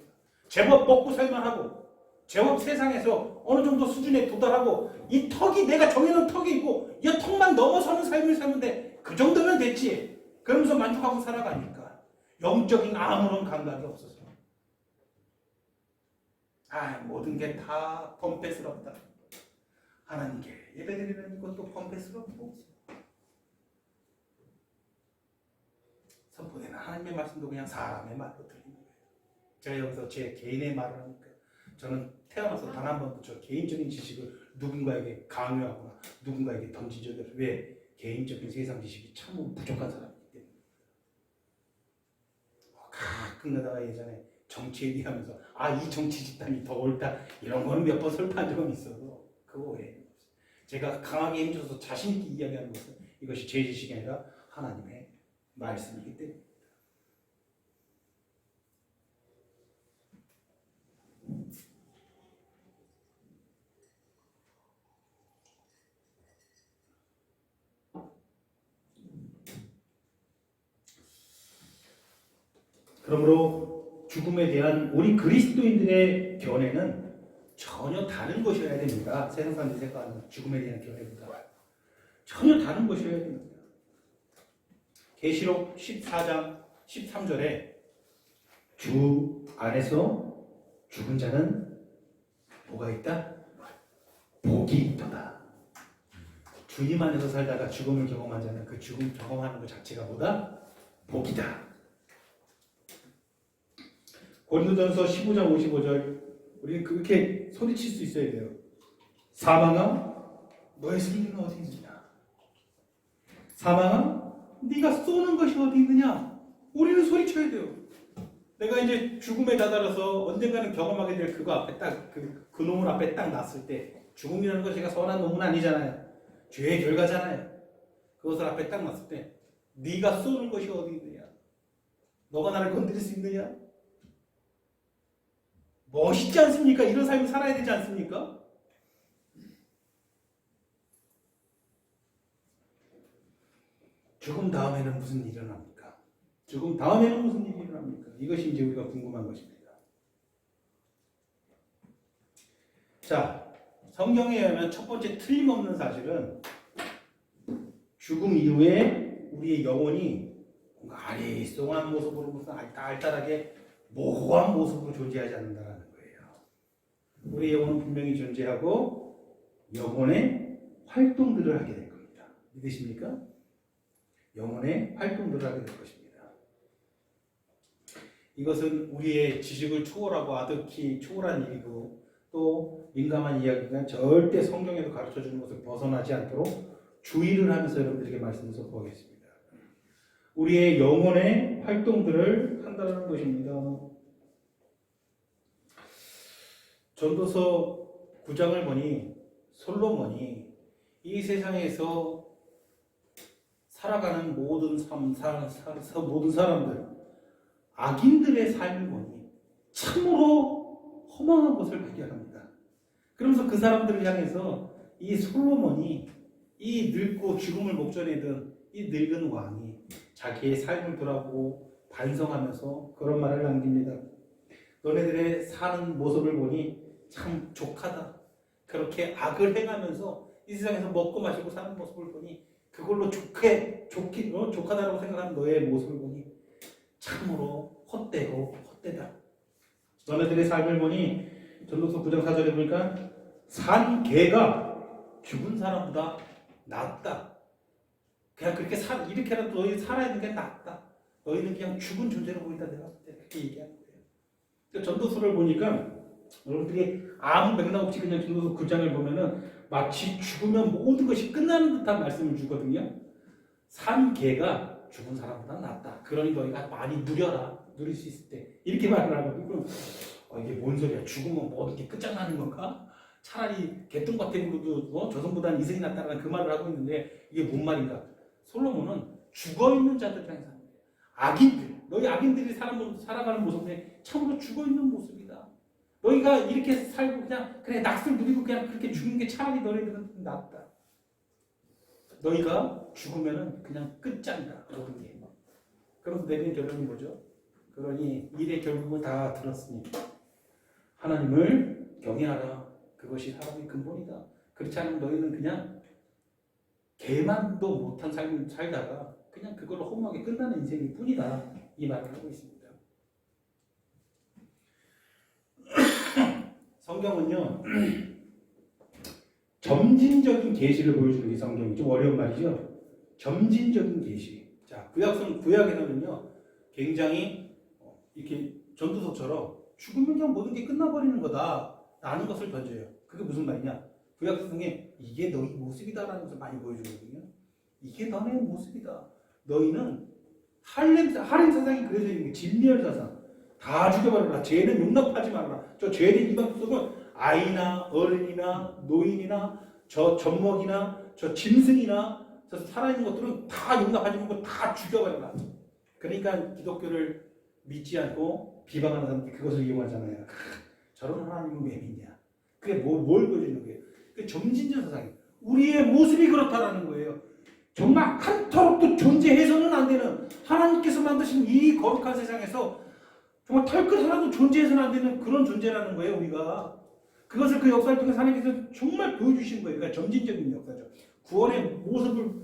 제법 먹고 살만하고 제법 세상에서 어느 정도 수준에 도달하고 이 턱이 내가 정해놓은 턱이 있고 이 턱만 넘어서는 삶을 사는데 그 정도면 됐지. 그러면서 만족하고 살아가니까 영적인 아무런 감각이 없어서 모든 게 다 범패스럽다. 하나님께 예배드리는 것도 범패스럽고 선포되는 하나님의 말씀도 그냥 사람의 말로 들리는 거예요. 제가 여기서 제 개인의 말을 하니까 저는 태어나서 단 한 번도 저 개인적인 지식을 누군가에게 강요하거나 누군가에게 던진 적이 없어요. 왜? 개인적인 세상 지식이 참 부족한 사람이기 때문에. 가끔가다가 예전에 정치 얘기하면서 이 정치 집단이 더 옳다 이런 거는 몇 번 설파한 적은 있어도 그거 외에는 없어요. 제가 강하게 힘줘서 자신 있게 이야기하는 것은 이것이 제 지식이 아니라 하나님의 말씀이기 때문에. 그러므로 죽음에 대한 우리 그리스도인들의 견해는 전혀 다른 것이어야 됩니다. 세상 사람들이 생각하는 죽음에 대한 견해보다 전혀 다른 것이어야 됩니다. 계시록 14장 13절에 주 안에서 죽은 자는 뭐가 있다? 복이 있도다. 주님 안에서 살다가 죽음을 경험한 자는 그 죽음 경험하는 것 자체가 뭐다? 복이다. 고린도전서 15장 55절 우리는 그렇게 소리칠 수 있어야 돼요. 사망아 너의 승리는 어디 있느냐? 사망아 네가 쏘는 것이 어디 있느냐? 우리는 소리쳐야 돼요. 내가 이제 죽음에 다다라서 언젠가는 경험하게 될 그거 앞에 딱 그 놈을 앞에 딱 놨을 때 죽음이라는 것이 제가 선한 놈은 아니잖아요. 죄의 결과잖아요. 그것을 앞에 딱 놨을 때 네가 쏘는 것이 어디 있느냐? 너가 나를 건드릴 수 있느냐? 멋있지 않습니까? 이런 삶을 살아야 되지 않습니까? 죽음 다음에는 무슨 일이 일어납니까? 죽음 다음에는 무슨 일이 일어납니까? 이것이 이제 우리가 궁금한 것입니다. 자, 성경에 의하면 첫 번째 틀림없는 사실은 죽음 이후에 우리의 영혼이 뭔가 아리송한 모습으로 무슨 알딸하게 모호한 모습으로 존재하지 않는다는 거예요. 우리 영혼은 분명히 존재하고 영혼의 활동들을 하게 될 겁니다. 믿으십니까? 영혼의 활동들을 하게 될 것입니다. 이것은 우리의 지식을 초월하고 아득히 초월한 일이고 또 민감한 이야기가 절대 성경에서 가르쳐주는 것을 벗어나지 않도록 주의를 하면서 여러분들에게 말씀을 선포하겠습니다. 우리의 영혼의 활동들을 한다는 것입니다. 전도서 9장을 보니 솔로몬이 이 세상에서 살아가는 모든 사람들, 악인들의 삶을 보니 참으로 허망한 것을 발견합니다. 그러면서 그 사람들을 향해서 이 솔로몬이 이 늙고 죽음을 목전에 든 이 늙은 왕이 자기의 삶을 돌아보고 반성하면서 그런 말을 남깁니다. 너네들의 사는 모습을 보니 참 족하다. 그렇게 악을 행하면서 이 세상에서 먹고 마시고 사는 모습을 보니 그걸로 족하다라고 생각하는 너의 모습을 보니 참으로 헛되고 헛되다. 너네들의 삶을 보니 전도서 9장 4절에 보니까 산 개가 죽은 사람보다 낫다. 그냥 그렇게 이렇게라도 너희 살아야 되는 게 낫다. 너희는 그냥 죽은 존재로 보인다. 내가 그렇게 얘기하는 거예요. 그러니까 전도서를 보니까 여러분들이 아무 맥락 없이 그냥 전도서 9장을 보면은 마치 죽으면 모든 것이 끝나는 듯한 말씀을 주거든요. 산 개가 죽은 사람보다 낫다. 그러니 너희가 많이 누려라. 누릴 수 있을 때. 이렇게 말을 하거든요. 이게 뭔 소리야. 죽으면 모든 게 끝장나는 건가? 차라리 개똥밭으로도 조선보다는 이승이 낫다라는 그 말을 하고 있는데 이게 뭔 말인가? 솔로몬은 죽어있는 자들 향해서 하는 거예요. 악인들. 너희 악인들이 살아가는 모습이 참으로 죽어있는 모습이다. 너희가 이렇게 살고 그냥 그래 낙을 누리고 그냥 그렇게 죽는 게 차라리 너희들은 낫다. 너희가 죽으면은 그냥 끝장이다. 모든 게. 그래서 내린 결론이 뭐죠? 그러니 일의 결국은 다 들었으니 하나님을 경외하라. 그것이 사람의 근본이다. 그렇지 않으면 너희는 그냥 개만도 못한 삶을 살다가 그냥 그걸로 허무하게 끝나는 인생일 뿐이다. 이 말을 하고 있습니다. 성경은요. 점진적인 계시를 보여주는 게 성경이 좀 어려운 말이죠. 점진적인 계시. 자, 구약에서는요. 굉장히 이렇게 전도서처럼 죽으면 그냥 모든 게 끝나버리는 거다 라는 것을 던져요. 그게 무슨 말이냐? 구약 성경에 이게 너희 모습이다라는 것을 많이 보여주거든요. 이게 너네 모습이다. 너희는 할렘 사상이 그래서 있는 게 진리의 사상. 다 죽여버려라. 죄는 용납하지 말라. 저 죄된 이방 속은 아이나 어른이나 노인이나 저 젖먹이나 저 짐승이나 저 살아있는 것들은 다 용납하지 말고 다 죽여버려라. 그러니까 기독교를 믿지 않고 비방하는 사람들이 그것을 이용하잖아요. 저런 하나님은 왜 믿냐? 그게 뭘 보여주는 거예요? 그 점진적 사상이에요. 우리의 모습이 그렇다라는 거예요. 정말 한터록도 존재해서는 안 되는 하나님께서 만드신 이 거룩한 세상에서 정말 털끝 하나도 존재해서는 안 되는 그런 존재라는 거예요. 우리가 그것을 그 역사를 통해서 하나님께서 정말 보여주신 거예요. 그러니까 점진적인 역사죠. 구원의 모습을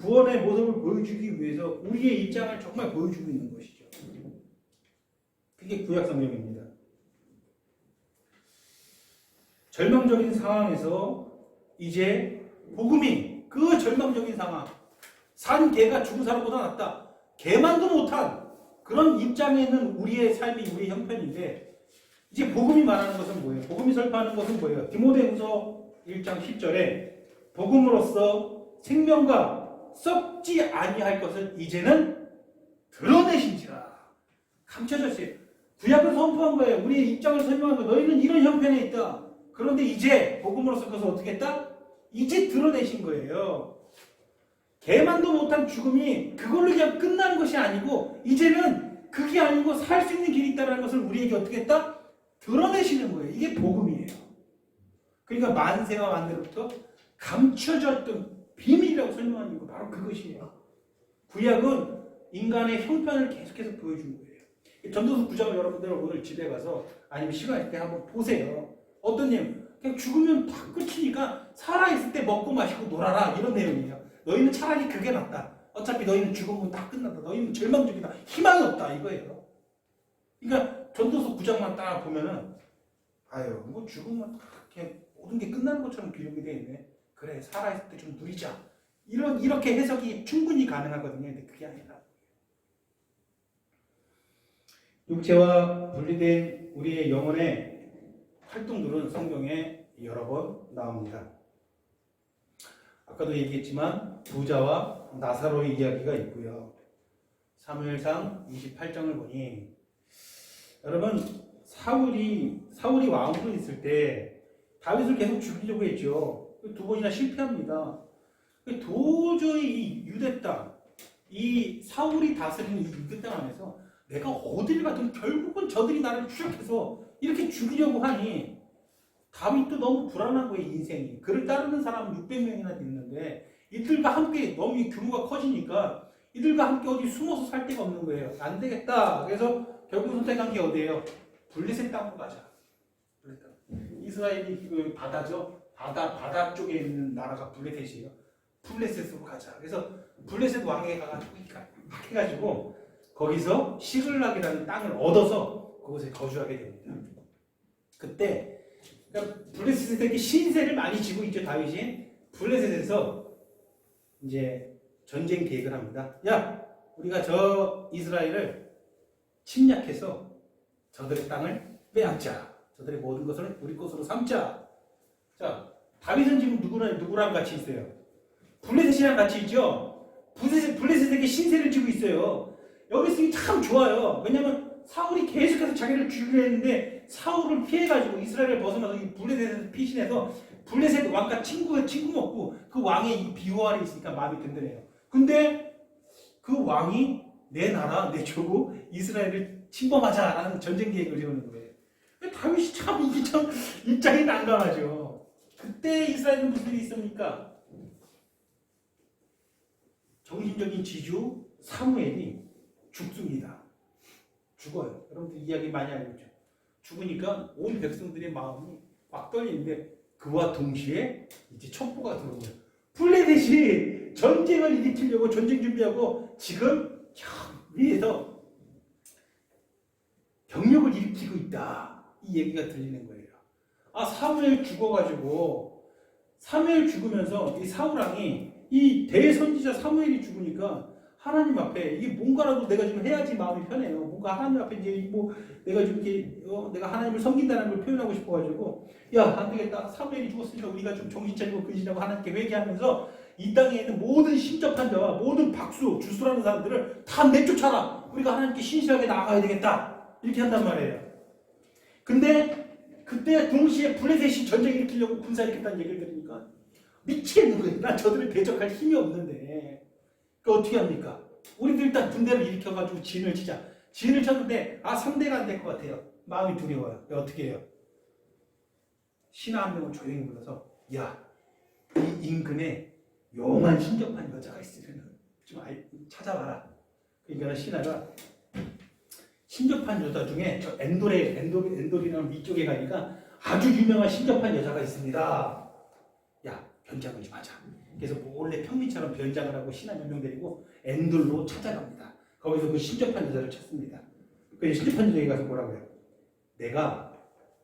보여주기 위해서 우리의 입장을 정말 보여주고 있는 것이죠. 그게 구약 성경입니다. 절망적인 상황에서 이제 복음이 그 절망적인 상황, 산 개가 죽은 사람보다 낫다. 개만도 못한 그런 입장에 있는 우리의 삶이 우리의 형편인데 이제 복음이 말하는 것은 뭐예요? 복음이 설파하는 것은 뭐예요? 디모데후서 1장 10절에 복음으로써 생명과 썩지 아니할 것을 이제는 드러내신지라. 감춰졌어요. 구약을 선포한 거예요. 우리의 입장을 설명한 거예요. 너희는 이런 형편에 있다. 그런데 이제 복음으로써 그것을 어떻게 했다? 이제 드러내신 거예요. 개만도 못한 죽음이 그걸로 그냥 끝나는 것이 아니고 이제는 그게 아니고 살 수 있는 길이 있다는 것을 우리에게 어떻게 했다? 드러내시는 거예요. 이게 복음이에요. 그러니까 만세와 만대로부터 감춰졌던 비밀이라고 설명하는 거 바로 그것이에요. 구약은 인간의 형편을 계속해서 보여주는 거예요. 전도서 9장을 여러분들 오늘 집에 가서 아니면 시간 있을 때 한번 보세요. 어떤 내용? 그냥 죽으면 다 끝이니까 살아있을 때 먹고 마시고 놀아라 이런 내용이에요. 너희는 차라리 그게 낫다. 어차피 너희는 죽으면 다 끝난다. 너희는 절망적이다. 희망이 없다 이거예요. 그러니까 전도서 9장만 딱 보면은 아유 뭐 죽으면 그냥 모든 게 끝나는 것처럼 기록이 되어 있네. 그래 살아있을 때 좀 누리자. 이렇게 해석이 충분히 가능하거든요. 근데 그게 아니라 육체와 분리된 우리의 영혼의 활동들은 성경에 여러 번 나옵니다. 아까도 얘기했지만 부자와 나사로의 이야기가 있고요. 사무엘상 28장을 보니 여러분 사울이 왕으로 있을 때 다윗을 계속 죽이려고 했죠. 두 번이나 실패합니다. 도저히 이 유대 땅, 이 사울이 다스리는 이 유대 땅 안에서 내가 어딜 가든 결국은 저들이 나를 추적해서 이렇게 죽이려고 하니 다윗도 너무 불안한 거예요. 인생이. 그를 따르는 사람은 600명이나 됐는데 이들과 함께 너무 규모가 커지니까 이들과 함께 어디 숨어서 살 데가 없는 거예요. 안 되겠다. 그래서 결국 선택한 게 어디예요? 블레셋 땅으로 가자. 이스라엘이 그 바다죠. 바다 쪽에 있는 나라가 블레셋이에요. 블레셋으로 가자. 그래서 블레셋 왕에게 해가지고 거기서 시글락이라는 땅을 얻어서 그곳에 거주하게 됩니다. 그때 그러니까 블레셋에게 신세를 많이 지고 있죠. 다윗이 블레셋에서 이제 전쟁 계획을 합니다. 야 우리가 저 이스라엘을 침략해서 저들의 땅을 빼앗자. 저들의 모든 것을 우리 것으로 삼자. 자, 다윗은 지금 누구랑 같이 있어요? 블레셋이랑 같이 있죠? 블레셋에게 신세를 지고 있어요. 여기 쓰기 참 좋아요. 왜냐면 사울이 계속해서 자기를 죽이려 했는데 사울을 피해가지고 이스라엘을 벗어나서 이 블레셋에서 피신해서 블레셋 왕과 친구 먹고 그 왕의 이 비호 아래 있으니까 마음이 든든해요. 근데 그 왕이 내 나라 내주고 이스라엘을 침범하자라는 전쟁 계획을 세우는 거예요. 다윗이 참 이게 참 입장이 난감하죠. 그때 이스라엘은 무슨 일이 있습니까? 정신적인 지주 사무엘이 죽습니다. 죽어요. 여러분들 이야기 많이 알고 있죠. 죽으니까 온 백성들의 마음이 막 떨리는데 그와 동시에 이제 첩보가 들어온 거예요. 블레셋이 전쟁을 일으키려고 전쟁 준비하고 지금 저 위에서 병력을 일으키고 있다. 이 얘기가 들리는 거예요. 아, 사무엘 죽어가지고 사무엘 죽으면서 이 사울왕이 이 대선지자 사무엘이 죽으니까 하나님 앞에 이게 뭔가라도 내가 좀 해야지 마음이 편해요. 뭔가 하나님 앞에 이제 뭐 내가 좀 이렇게 내가 하나님을 섬긴다는 걸 표현하고 싶어가지고 야, 안 되겠다. 사무엘이 죽었으니까 우리가 좀 정신 차리고 근신하고 하나님께 회개하면서 이 땅에 있는 모든 신접한 자와 모든 박수, 주수라는 사람들을 다 내쫓아라. 우리가 하나님께 신실하게 나아가야 되겠다. 이렇게 한단 말이에요. 근데 그때 동시에 블레셋이 전쟁 일으키려고 군사 일으켰다는 얘기를 들으니까 미치겠는 거예요. 난 저들을 대적할 힘이 없는데 그 어떻게 합니까? 우리들 일단 군대를 일으켜가지고 진을 치자. 진을 쳤는데 상대가 안 될 것 같아요. 마음이 두려워요. 어떻게 해요? 신하 한 명을 조용히 불러서 야, 이 인근에 용한 신접한 여자가 있으면 좀 찾아봐라. 그러니까 신하가 신접한 여자 중에 저 엔돌이라는 위쪽에 가니까 아주 유명한 신접한 여자가 있습니다. 야, 변장을 좀 하자. 그래서 원래 평민처럼 변장을 하고 신하 몇 명 데리고 엔돌로 찾아갑니다. 거기서 그 신접한 여자를 찾습니다. 그 신접한 여자에 가서 뭐라고 해요? 내가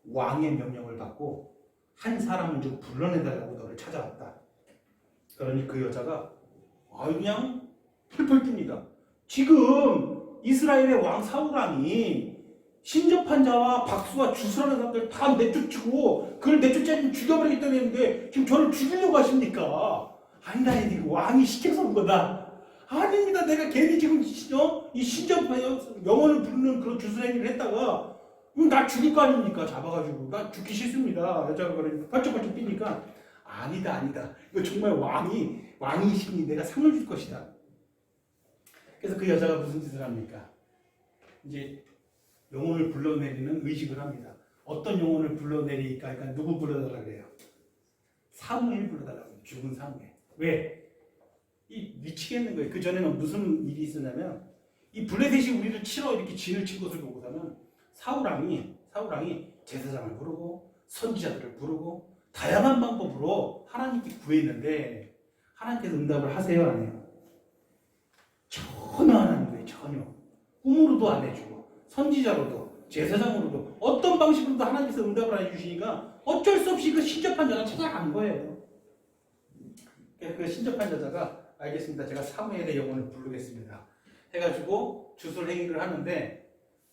왕의 명령을 받고 한 사람을 좀 불러내달라고 너를 찾아왔다. 그러니 그 여자가 그냥 펄펄 뜹니다. 지금 이스라엘의 왕 사울왕이 신접한 자와 박수와 주수라는 사람들 다 내쫓고 그걸 내쫓자면 죽여버리겠다는 했는데 지금 저를 죽이려고 하십니까? 아니다, 이거 왕이 시켜서 온 거다. 아닙니다. 내가 괜히 지금 이 신접한 영혼을 부르는 그런 주술 행위를 했다가 나 죽일 거 아닙니까? 잡아가지고 나 죽기 싫습니다. 여자가 그러니까 펄쩍펄쩍 뛰니까 아니다. 이거 정말 왕이시니 내가 상을 줄 것이다. 그래서 그 여자가 무슨 짓을 합니까? 이제 영혼을 불러내리는 의식을 합니다. 어떤 영혼을 불러내리니까 그러니까 누구 불러달라고 그래요? 사무엘 불러달라고 해요. 죽은 사무엘. 왜? 이 미치겠는 거예요. 그 전에는 무슨 일이 있었냐면 이 블레셋이 우리를 치러 이렇게 진을 친 것을 보고서는 사울왕이 제사장을 부르고 선지자들을 부르고 다양한 방법으로 하나님께 구했는데 하나님께서 응답을 하세요, 안 해요? 전혀 안 하는 거예요. 전혀. 꿈으로도 안 해주고 선지자로도 제사장으로도 어떤 방식으로도 하나님께서 응답을 안 해주시니까 어쩔 수 없이 그 신접한 여자 찾아간 거예요. 그 신접한 여자가 알겠습니다. 제가 사무엘의 영혼을 부르겠습니다. 해가지고 주술 행위를 하는데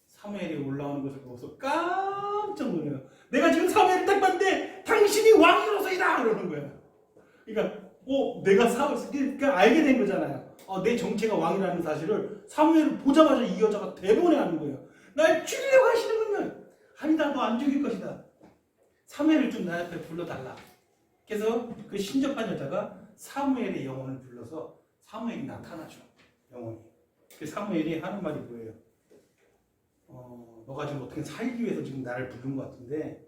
사무엘이 올라오는 것을 보고서 깜짝 놀라요. 내가 지금 사무엘을 딱 봤는데 당신이 왕이로서이다! 그러는 거예요. 그러니까 내가 그러니까 알게 된 거잖아요. 내 정체가 왕이라는 사실을 사무엘을 보자마자 이 여자가 대본해하는 거예요. 날 죽이려고 하시는군요. 아니다, 너 안 죽일 것이다. 사무엘을 좀 나 옆에 불러달라. 그래서 그 신접한 여자가 사무엘의 영혼을 불러서 사무엘이 나타나죠. 영혼이. 그 사무엘이 하는 말이 뭐예요? 너가 지금 어떻게 살기 위해서 지금 나를 부른 것 같은데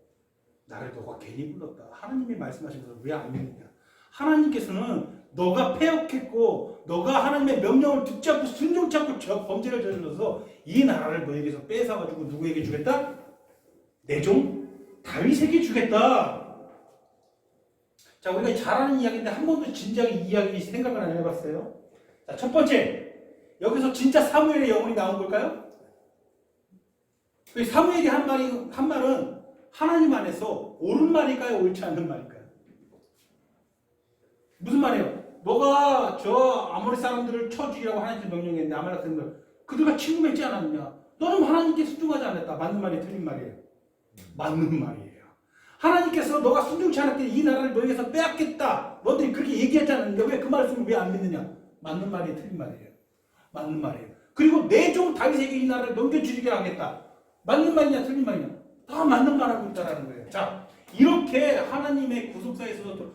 나를 너가 괜히 불렀다. 하나님이 말씀하시면서 왜 안 믿느냐? 하나님께서는 너가 패역했고 너가 하나님의 명령을 듣지 않고 순종치 않고 범죄를 저질러서 이 나라를 너에게서 뺏어가지고 누구에게 주겠다? 내 종 다윗에게 주겠다. 자, 우리가 잘 아는 이야기인데 한 번도 진지하게 이 이야기 생각을 안 해봤어요. 자, 첫 번째, 여기서 진짜 사무엘의 영혼이 나온 걸까요? 사무엘이 한 말은 하나님 안에서 옳은 말일까요? 옳지 않은 말일까요? 무슨 말이에요? 너가 저 아모리 사람들을 쳐 죽이라고 하나님께서 명령했는데 아말렉 사람들 그들과 친구맺지 않았느냐? 너는 하나님께 순종하지 않았다. 맞는 말이 틀린 말이에요. 맞는 말이에요. 하나님께서 너가 순종치 않았기 때문에 이 나라를 너에게서 빼앗겠다. 너희들이 그렇게 얘기하지 않았는데 왜 그 말씀을 왜 안 믿느냐? 맞는 말이 틀린 말이에요. 맞는 말이에요. 그리고 내 종 다윗에게 이 나라를 넘겨주기를 하겠다. 맞는 말이냐 틀린 말이냐? 다 맞는 말하고 있다라는 거예요. 자, 이렇게 하나님의 구속사에 있어서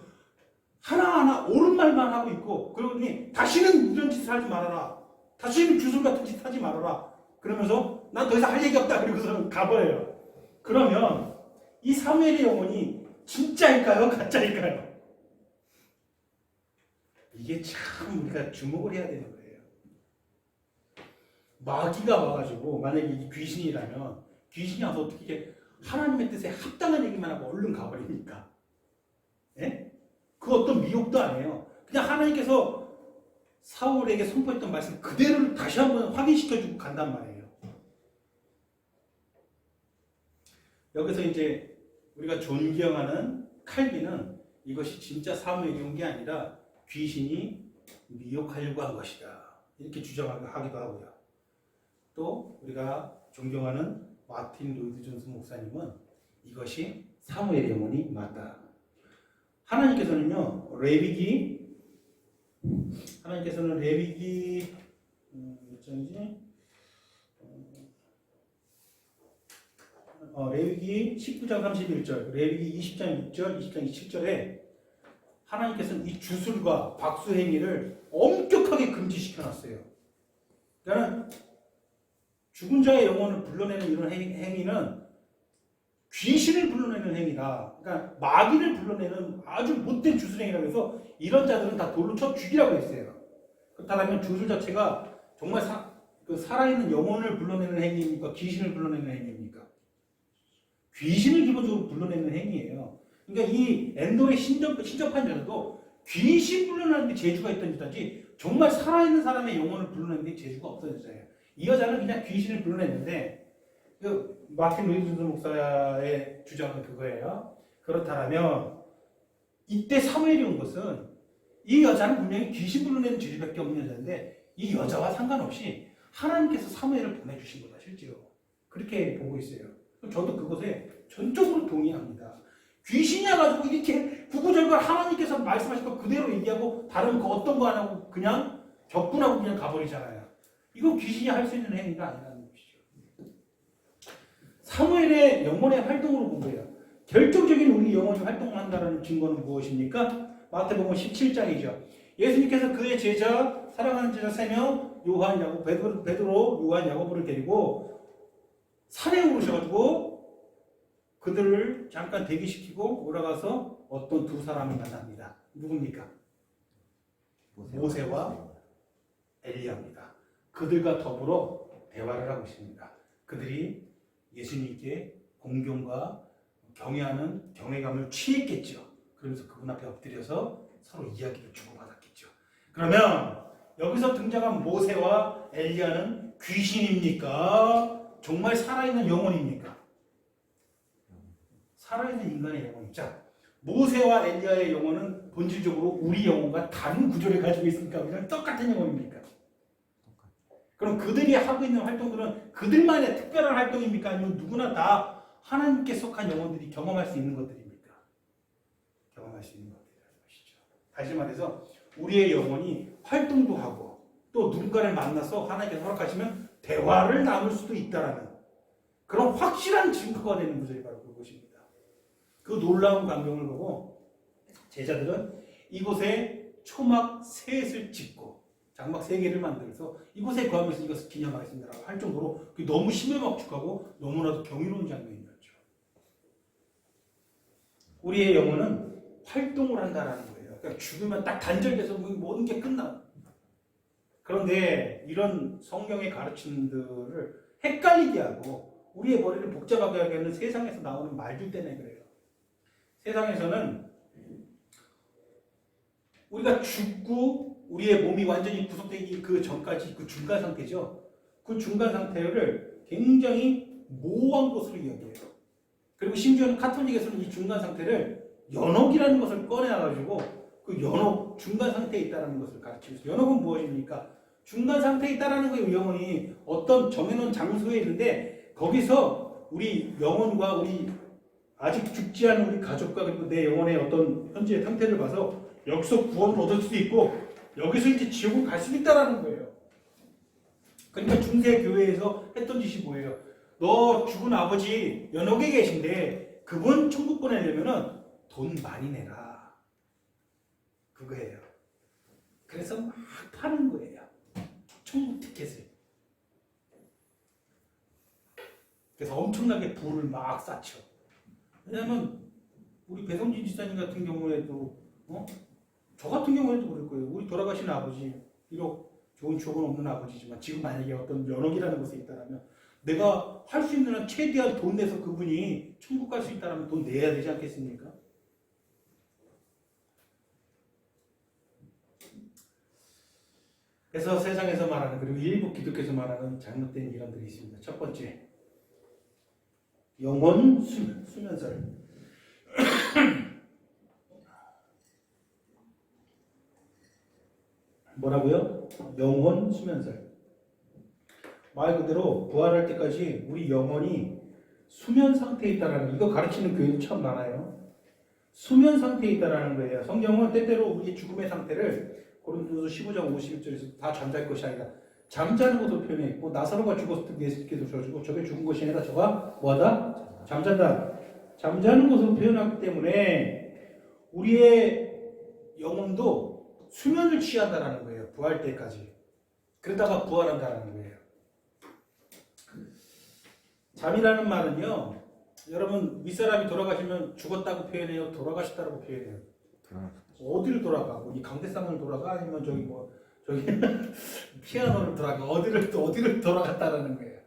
하나하나 옳은 말만 하고 있고 그러니 다시는 이런 짓을 하지 말아라. 다시는 주술 같은 짓 하지 말아라. 그러면서 난 더 이상 할 얘기 없다. 그리고서는 가버려요. 그러면 이 사무엘의 영혼이 진짜일까요? 가짜일까요? 이게 참 우리가 주목을 해야 되는 거예요. 마귀가 와가지고 만약에 이게 귀신이라면 귀신이 와서 어떻게 하나님의 뜻에 합당한 얘기만 하고 얼른 가버립니까? 예? 그 어떤 미혹도 안 해요. 그냥 하나님께서 사울에게 선포했던 말씀 그대로를 다시 한번 확인시켜주고 간단 말이에요. 여기서 이제 우리가 존경하는 칼빈은 이것이 진짜 사무엘이 온 게 아니라 귀신이 미혹하려고 한 것이다. 이렇게 주장하기도 하고요. 또 우리가 존경하는 마틴 로이드 존스 목사님은 이것이 사무엘의 영혼이 맞다. 하나님께서는요, 하나님께서는 레위기 몇 장이지? 레위기 19장 31절, 레위기 20장 6절, 20장 27절에 하나님께서는 이 주술과 박수 행위를 엄격하게 금지시켜놨어요. 그러니까 죽은 자의 영혼을 불러내는 이런 행위는 귀신을 불러내는 행위다. 그러니까 마귀를 불러내는 아주 못된 주술행위라고 해서 이런 자들은 다 돌로 쳐 죽이라고 했어요. 그렇다면 주술 자체가 정말 살아있는 영혼을 불러내는 행위입니까? 귀신을 불러내는 행위입니까? 귀신을 기본적으로 불러내는 행위예요. 그러니까 이 엔돌에 신접한 자들도 귀신 불러내는 데 재주가 있던 여자지 정말 살아있는 사람의 영혼을 불러내는 데 재주가 없던 여자예요. 이 여자는 그냥 귀신을 불러냈는데 그 마틴 루이드 목사의 주장은 그거예요. 그렇다면 이때 사무엘이 온 것은 이 여자는 분명히 귀신 불러내는 죄밖에 없는 여자인데 이 여자와 상관없이 하나님께서 사무엘을 보내주신 거다 실제로 그렇게 보고 있어요. 저도 그것에 전적으로 동의합니다. 귀신이 와가지고 이렇게 구구절절 하나님께서 말씀하신 거 그대로 얘기하고 다른 거 어떤 거 안 하고 그냥 격분하고 그냥 가버리잖아요. 이건 귀신이 할 수 있는 행위가 아니라는 것이죠. 사무엘의 영혼의 활동으로 본 거예요. 결정적인 우리 영혼이 활동을 한다는 증거는 무엇입니까? 마태복음 17장이죠. 예수님께서 그의 제자, 사랑하는 제자 3명, 요한, 야곱, 베드로, 요한, 야고보를 데리고 산에 오르셔가지고 그들을 잠깐 대기시키고 올라가서 어떤 두 사람을 만납니다. 누굽니까? 모세와 엘리야입니다. 그들과 더불어 대화를 하고 있습니다. 그들이 예수님께 공경과 경외하는 경외감을 취했겠죠. 그러면서 그분 앞에 엎드려서 서로 이야기를 주고받았겠죠. 그러면 여기서 등장한 모세와 엘리야는 귀신입니까? 정말 살아있는 영혼입니까? 살아있는 인간의 영혼이죠. 자, 모세와 엘리야의 영혼은 본질적으로 우리 영혼과 다른 구조를 가지고 있습니까? 우리는 똑같은 영혼입니까? 그럼 그들이 하고 있는 활동들은 그들만의 특별한 활동입니까? 아니면 누구나 다 하나님께 속한 영혼들이 경험할 수 있는 것들입니까? 경험할 수 있는 것들이라는 것이죠. 다시 말해서 우리의 영혼이 활동도 하고 또 누군가를 만나서 하나님께서 허락하시면 대화를 나눌 수도 있다라는 그런 확실한 증거가 되는 구절이 바로 그것입니다. 그 놀라운 광경을 보고 제자들은 이곳에 초막 셋을 짓고 장막 3개를 만들어서 이곳에 거하면서 이것을 기념하겠습니다라고 할 정도로 너무 심해막축하고 너무나도 경이로운 장면이었죠. 우리의 영혼은 활동을 한다는 거예요. 그러니까 죽으면 딱 단절돼서 모든 게 끝나. 그런데 이런 성경의 가르침들을 헷갈리게 하고 우리의 머리를 복잡하게 하게 하는 세상에서 나오는 말들 때문에 그래요. 세상에서는 우리가 죽고 우리의 몸이 완전히 구속되기 그 전까지 그 중간 상태죠. 그 중간 상태를 굉장히 모호한 것으로 이야기해요. 그리고 심지어는 카톨릭에서는 이 중간 상태를 연옥이라는 것을 꺼내가지고 그 연옥 중간 상태에 있다는 것을 가르치고 있어요. 연옥은 무엇입니까? 중간 상태에 있다는 거예요. 영혼이 어떤 정해놓은 장소에 있는데 거기서 우리 영혼과 우리 아직 죽지 않은 우리 가족과 그리고 내 영혼의 어떤 현재의 상태를 봐서 여기서 구원을 얻을 수도 있고 여기서 이제 지옥을 갈 수도 있다는 거예요. 그러니까 중세 교회에서 했던 짓이 뭐예요? 너 죽은 아버지 연옥에 계신데 그분 천국 보내려면은 돈 많이 내라. 그거예요. 그래서 막 파는 거예요. 천국 티켓을. 그래서 엄청나게 부를 막 쌓죠. 왜냐하면 우리 배성진 지사님 같은 경우에도 저 같은 경우에도 그럴 거예요. 우리 돌아가신 아버지 비록 좋은 추억은 없는 아버지지만 지금 만약에 어떤 연옥이라는 곳에 있다면 내가 할 수 있는 한 최대한 돈 내서 그분이 천국 갈 수 있다면 돈 내야 되지 않겠습니까? 그래서 세상에서 말하는 그리고 일부 기독교에서 말하는 잘못된 이론들이 있습니다. 첫 번째, 영혼 수면설. 뭐라고요? 영혼 수면설. 말 그대로 부활할 때까지 우리 영혼이 수면 상태에 있다라는 이거 가르치는 교회도 참 많아요. 수면 상태에 있다라는 거예요. 성경은 때때로 우리의 죽음의 상태를 고린도서 15장 51절에서 다 잠잘 것이 아니라 잠자는 것으로 표현해 있고 나사로가 죽었을 때 예수께서 저주고 저게 죽은 것이 아니라 저가 뭐하다? 잠잔다. 잠자는 것으로 표현하기 때문에 우리의 영혼도 수면을 취한다라는 거예요. 부활 때까지. 그러다가 부활한다라는 거예요. 잠이라는 말은요. 여러분 윗사람이 돌아가시면 죽었다고 표현해요? 돌아가셨다고 표현해요? 어디를 돌아가고 이 강대상을 돌아가 아니면 저기 피아노를 돌아가 어디를 돌아갔다라는 거예요.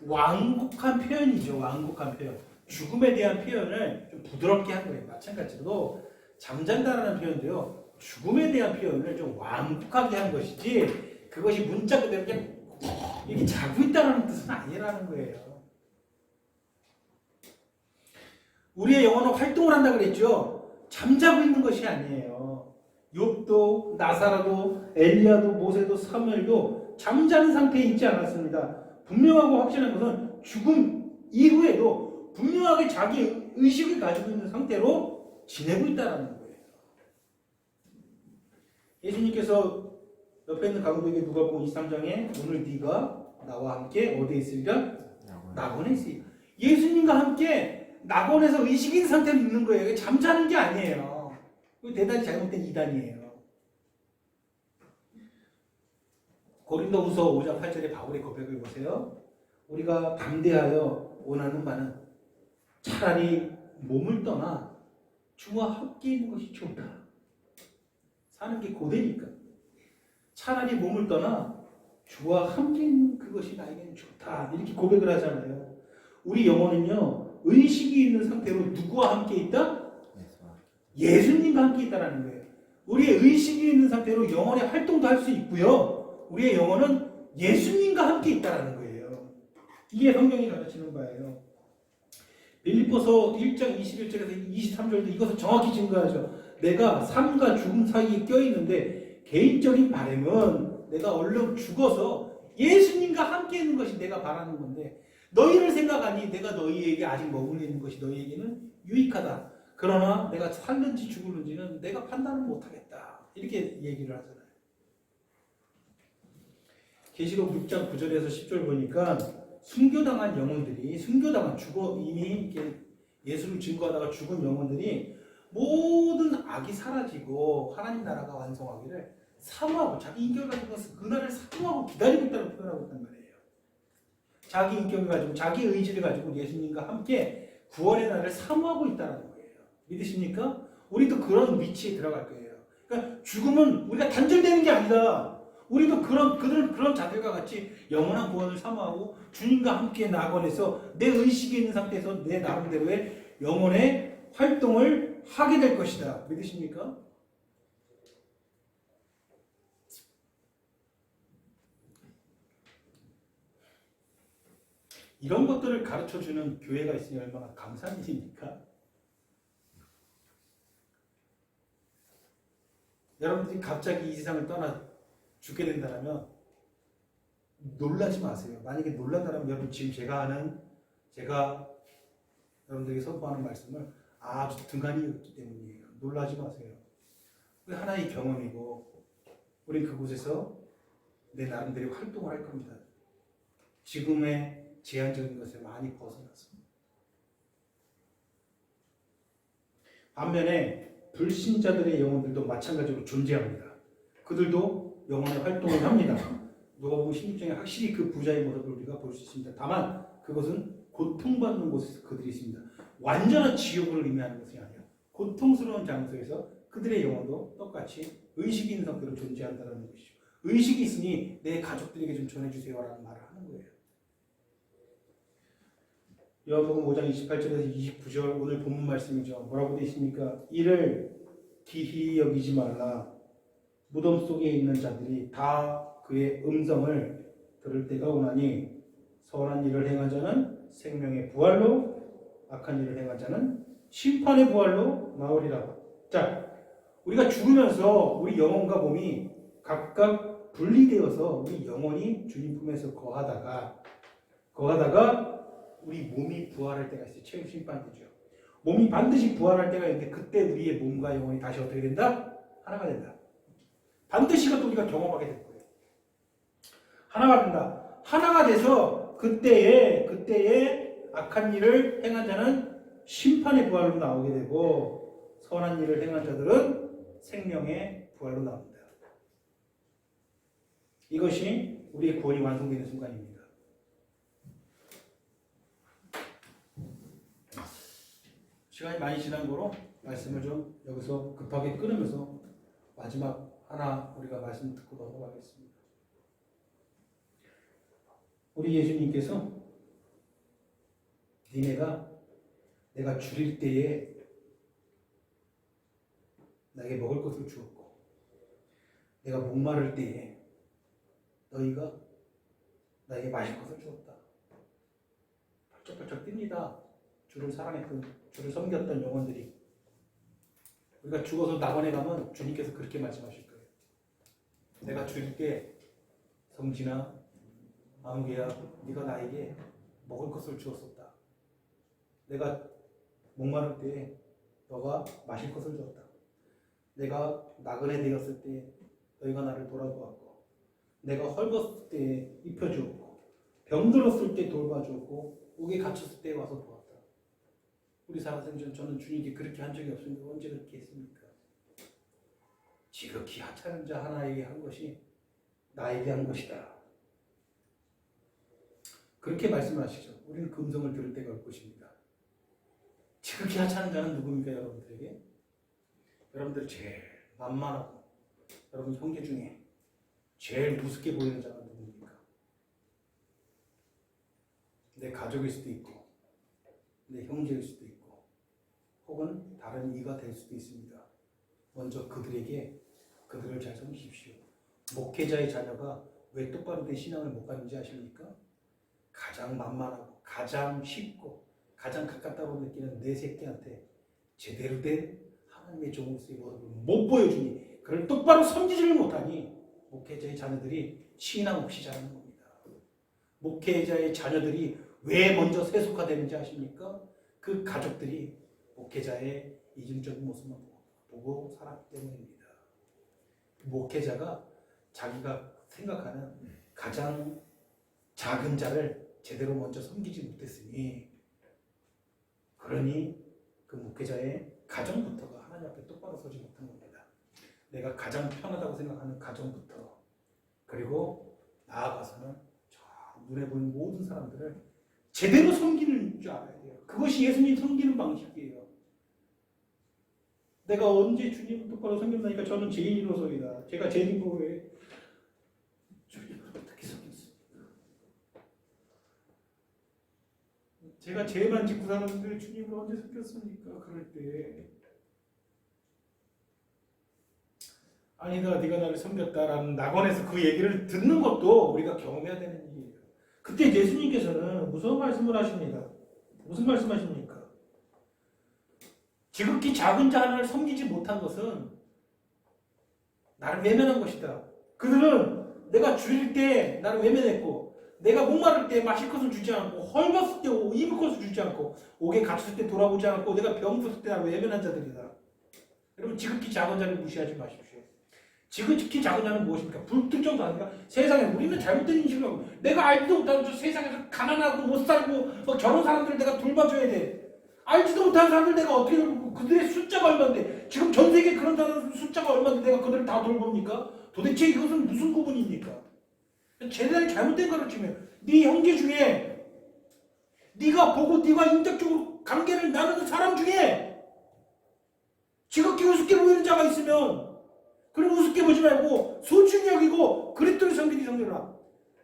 완곡한 표현이죠. 완곡한 표현. 죽음에 대한 표현을 좀 부드럽게 한 거예요. 마찬가지로 잠잔다라는 표현도요. 죽음에 대한 표현을 좀 완곡하게 한 것이지 그것이 문자 그대로 그냥 이렇게 자고 있다는 뜻은 아니라는 거예요. 우리의 영혼은 활동을 한다 그랬죠. 잠자고 있는 것이 아니에요. 욥도 나사로도 엘리야도 모세도 사무엘도 잠자는 상태에 있지 않았습니다. 분명하고 확실한 것은 죽음 이후에도 분명하게 자기 의식을 가지고 있는 상태로 지내고 있다는 거예요. 예수님께서 옆에 있는 가운데에게 누가복음 23장에 오늘 네가 나와 함께 어디에 있으리라? 낙원에 있으리라. 예수님과 함께 낙원에서 의식 있는 상태로 있는 거예요. 잠자는 게 아니에요. 대단히 잘못된 이단이에요. 고린도후서 5장 8절에 바울의 고백을 보세요. 우리가 담대하여 원하는 바는 차라리 몸을 떠나 주와 함께 있는 것이 좋다. 사는 게 고되니까. 차라리 몸을 떠나 주와 함께 있는 그것이 나에게는 좋다. 이렇게 고백을 하잖아요. 우리 영혼은요. 의식이 있는 상태로 누구와 함께 있다? 예수님과 함께 있다라는 거예요. 우리의 의식이 있는 상태로 영혼의 활동도 할 수 있고요. 우리의 영혼은 예수님과 함께 있다라는 거예요. 이게 성경이 가르치는 바예요. 빌립보서 1장 21절에서 23절도 이것을 정확히 증거하죠. 내가 삶과 죽음 사이에 껴있는데 개인적인 바람은 내가 얼른 죽어서 예수님과 함께 있는 것이 내가 바라는 건데 너희를 생각하니 내가 너희에게 아직 머물러 있는 것이 너희에게는 유익하다. 그러나 내가 살는지 죽을는지는 내가 판단을 못하겠다. 이렇게 얘기를 하잖아요. 계시록 6장 9절에서 10절 보니까 순교당한 영혼들이 이미 예수를 증거하다가 죽은 영혼들이 모든 악이 사라지고 하나님 나라가 완성하기를 사모하고 자기 인격을 가지고 그날을 사모하고 기다리고 있다고 표현하고 있단 말이에요. 자기 인격을 가지고 자기 의지를 가지고 예수님과 함께 구원의 날을 사모하고 있다는 거예요. 믿으십니까? 우리도 그런 위치에 들어갈 거예요. 그러니까 죽음은 우리가 단절되는 게 아니다. 우리도 그런 자들과 같이 영원한 구원을 사모하고 주님과 함께 낙원에서 내 의식이 있는 상태에서 내 나름대로의 영혼의 활동을 하게 될 것이다. 믿으십니까? 이런 것들을 가르쳐주는 교회가 있으니 얼마나 감사한 일입니까? 여러분들이 갑자기 이 세상을 떠나 죽게 된다면 놀라지 마세요. 만약에 놀란다면 여러분 지금 제가 여러분들에게 선포하는 말씀을 아주 등한이었기 때문이에요. 놀라지 마세요. 그 하나의 경험이고 우리 그곳에서 내 나름대로 활동을 할 겁니다. 지금의 제한적인 것에 많이 벗어나서. 반면에 불신자들의 영혼들도 마찬가지로 존재합니다. 그들도 영혼의 활동을 합니다. 누가복음 16장에 확실히 그 부자의 모습을 우리가 볼 수 있습니다. 다만 그것은 고통받는 곳에서 그들이 있습니다. 완전한 지옥을 의미하는 것이 아니라 고통스러운 장소에서 그들의 영혼도 똑같이 의식이 있는 상태로 존재한다는 것이죠. 의식이 있으니 내 가족들에게 좀 전해주세요라는 말을 하는 거예요. 요한복음 5장 28절에서 29절 오늘 본문 말씀이죠. 뭐라고 되어 있습니까? 이를 기히 여기지 말라. 무덤 속에 있는 자들이 다 그의 음성을 들을 때가 오나니 선한 일을 행한 자는 생명의 부활로 악한 일을 행한 자는 심판의 부활로 나오리라. 자, 우리가 죽으면서 우리 영혼과 몸이 각각 분리되어서 우리 영혼이 주님 품에서 거하다가 우리 몸이 부활할 때가 있어요. 최후 심판이죠. 몸이 반드시 부활할 때가 있는데 그때 우리의 몸과 영혼이 다시 어떻게 된다? 하나가 된다. 반드시 그것도 우리가 경험하게 될 거예요. 하나가 된다. 하나가 돼서 그때에 악한 일을 행한 자는 심판의 부활로 나오게 되고 선한 일을 행한 자들은 생명의 부활로 나옵니다. 이것이 우리의 구원이 완성되는 순간입니다. 시간이 많이 지난 거로 말씀을 좀 여기서 급하게 끊으면서 마지막 하나 우리가 말씀 듣고 넘어가겠습니다. 우리 예수님께서 내가 줄일 때에 나에게 먹을 것을 주었고 내가 목마를 때에 너희가 나에게 마실 것을 주었다. 펄쩍펄쩍 뜁니다. 주를 사랑했던, 주를 섬겼던 영혼들이. 우리가 죽어서 낙원에 가면 주님께서 그렇게 말씀하실 거예요. 내가 줄일게 성진아, 아무개야, 네가 나에게 먹을 것을 주었었다. 내가 목마를 때 너가 마실 것을 주었다. 내가 나그네 되었을 때 너희가 나를 돌아보았고, 내가 헐벗을 때 입혀주었고, 병들었을 때 돌봐주었고, 옥에 갇혔을 때 와서 도왔다. 우리 살아생전 저는 주님께 그렇게 한 적이 없습니다. 언제 그렇게 했습니까? 지극히 하찮은 자 하나에게 한 것이 나에게 한 것이다. 그렇게 말씀하시죠. 우리는 그 음성을 들을 때가 올 것입니다. 지극히 하찮은 자는 누굽니까, 여러분들에게? 여러분들 제일 만만하고 여러분 형제 중에 제일 우습게 보이는 자가 누굽니까? 내 가족일 수도 있고 내 형제일 수도 있고 혹은 다른 이가 될 수도 있습니다. 먼저 그들을 잘 섬기십시오. 목회자의 자녀가 왜 똑바로 된 신앙을 못 가는지 아십니까? 가장 만만하고 가장 쉽고 가장 가깝다고 느끼는 내 새끼한테 제대로 된 하나님의 종으로서의 모습을 못 보여주니 그를 똑바로 섬기지를 못하니 목회자의 자녀들이 신앙 없이 자라는 겁니다. 목회자의 자녀들이 왜 먼저 세속화되는지 아십니까? 그 가족들이 목회자의 이중적인 모습만 보고 살았기 때문입니다. 목회자가 자기가 생각하는 가장 작은 자를 제대로 먼저 섬기지 못했으니 그러니 그 목회자의 가정부터가 하나님 앞에 똑바로 서지 못한 겁니다. 내가 가장 편하다고 생각하는 가정부터 그리고 나아가서는 저 눈에 보이는 모든 사람들을 제대로 섬기는 줄 알아야 돼요. 그것이 예수님 섬기는 방식이에요. 내가 언제 주님을 똑바로 섬겼나니까 저는 죄인으로서이다. 제가 죄인으로 왜 주님을 어떻게 섬겼습니까? 제가 죄만 짓고 사는데 주님을 언제 섬겼습니까? 그럴 때 아니다 네가 나를 섬겼다라는 낙원에서 그 얘기를 듣는 것도 우리가 경험해야 되는 일이에요. 그때 예수님께서는 무슨 말씀을 하십니다. 무슨 말씀하십니까? 지극히 작은 자 하나를 섬기지 못한 것은 나를 외면한 것이다. 그들은 내가 줄일 때 나를 외면했고, 내가 목마를 때 마실 것을 주지 않고, 헐벗을 때 입을 것을 주지 않고, 옥에 갇혔을 때 돌아보지 않고, 내가 병들었을 때 나를 외면한 자들이다. 여러분, 지극히 작은 자를 무시하지 마십시오. 지극히 작은 자는 무엇입니까? 불특정도 아닙니까? 세상에 우리는 잘못된 인식을 하고, 내가 알지도 못하는 저 세상에서 가난하고 못 살고 뭐 저런 사람들을 내가 돌봐줘야 돼. 알지도 못하는 사람들 내가 어떻게 돌보고, 그들의 숫자가 얼마인데, 지금 전 세계에 그런 사람들 숫자가 얼마인데 내가 그들을 다 돌봅니까? 도대체 이것은 무슨 구분입니까? 제대로 잘못된 가르침이에요. 네 형제 중에 네가 보고 네가 인격적으로 관계를 나누는 사람 중에 지극히 우습게 보이는 자가 있으면, 그럼 우습게 보지 말고 소중히 여기고 그리스도의 성길이 성결하라.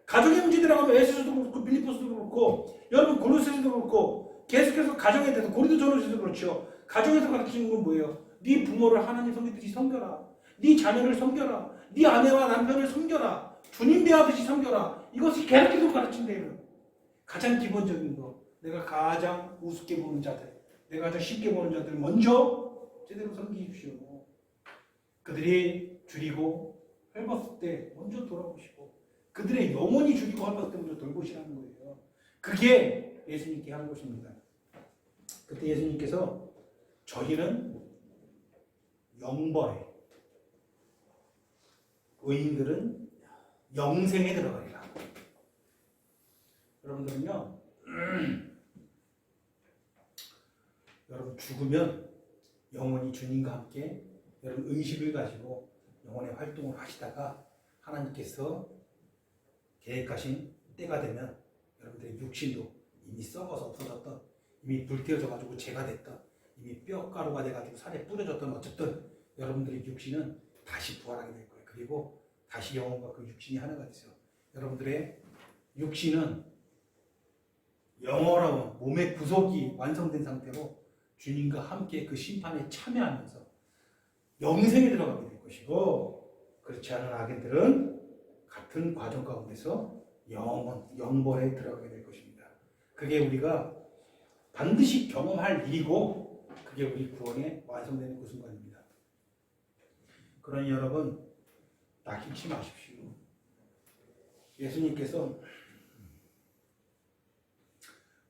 가정의 문제 들어가면 에베소서도 그렇고 빌립보서도 그렇고 여러분 고린도서도 그렇고 계속해서 가정에 대해서 고린도전서도 그렇죠. 가정에서 가르치는 건 뭐예요? 네 부모를 하나님 섬기듯이 섬겨라. 네 자녀를 섬겨라. 네 아내와 남편을 섬겨라. 주님 대하듯이 섬겨라. 이것이 계속해서 가르친대요. 가장 기본적인 거. 내가 가장 우습게 보는 자들, 내가 가장 쉽게 보는 자들 먼저 제대로 섬기십시오. 그들이 줄이고 헐벗을 때 먼저 돌아보시고, 그들의 영혼이 줄이고 헐벗을 때 먼저 돌보시라는 거예요. 그게 예수님께 한 것입니다. 그때 예수님께서 저희는 영벌에, 의인들은 영생에 들어가리라. 여러분들은요, 여러분 죽으면 영혼이 주님과 함께 여러분 의식을 가지고 영혼의 활동을 하시다가 하나님께서 계획하신 때가 되면 여러분들의 육신도 이미 썩어서 없어졌던, 이미 불태워져 가지고 재가 됐던, 이미 뼈가루가 돼 가지고 살에 뿌려졌던, 어쨌든 여러분들의 육신은 다시 부활하게 될 거예요. 그리고 다시 영혼과 그 육신이 하나가 되죠. 여러분들의 육신은 영원한 몸의 구속이 완성된 상태로 주님과 함께 그 심판에 참여하면서 영생에 들어가게 될 것이고, 그렇지 않은 악인들은 같은 과정 가운데서 영벌에 들어가게 될 것입니다. 그게 우리가 반드시 경험할 일이고, 그게 우리 구원에 완성되는 그 순간입니다. 그러니 여러분, 낙심치 마십시오. 예수님께서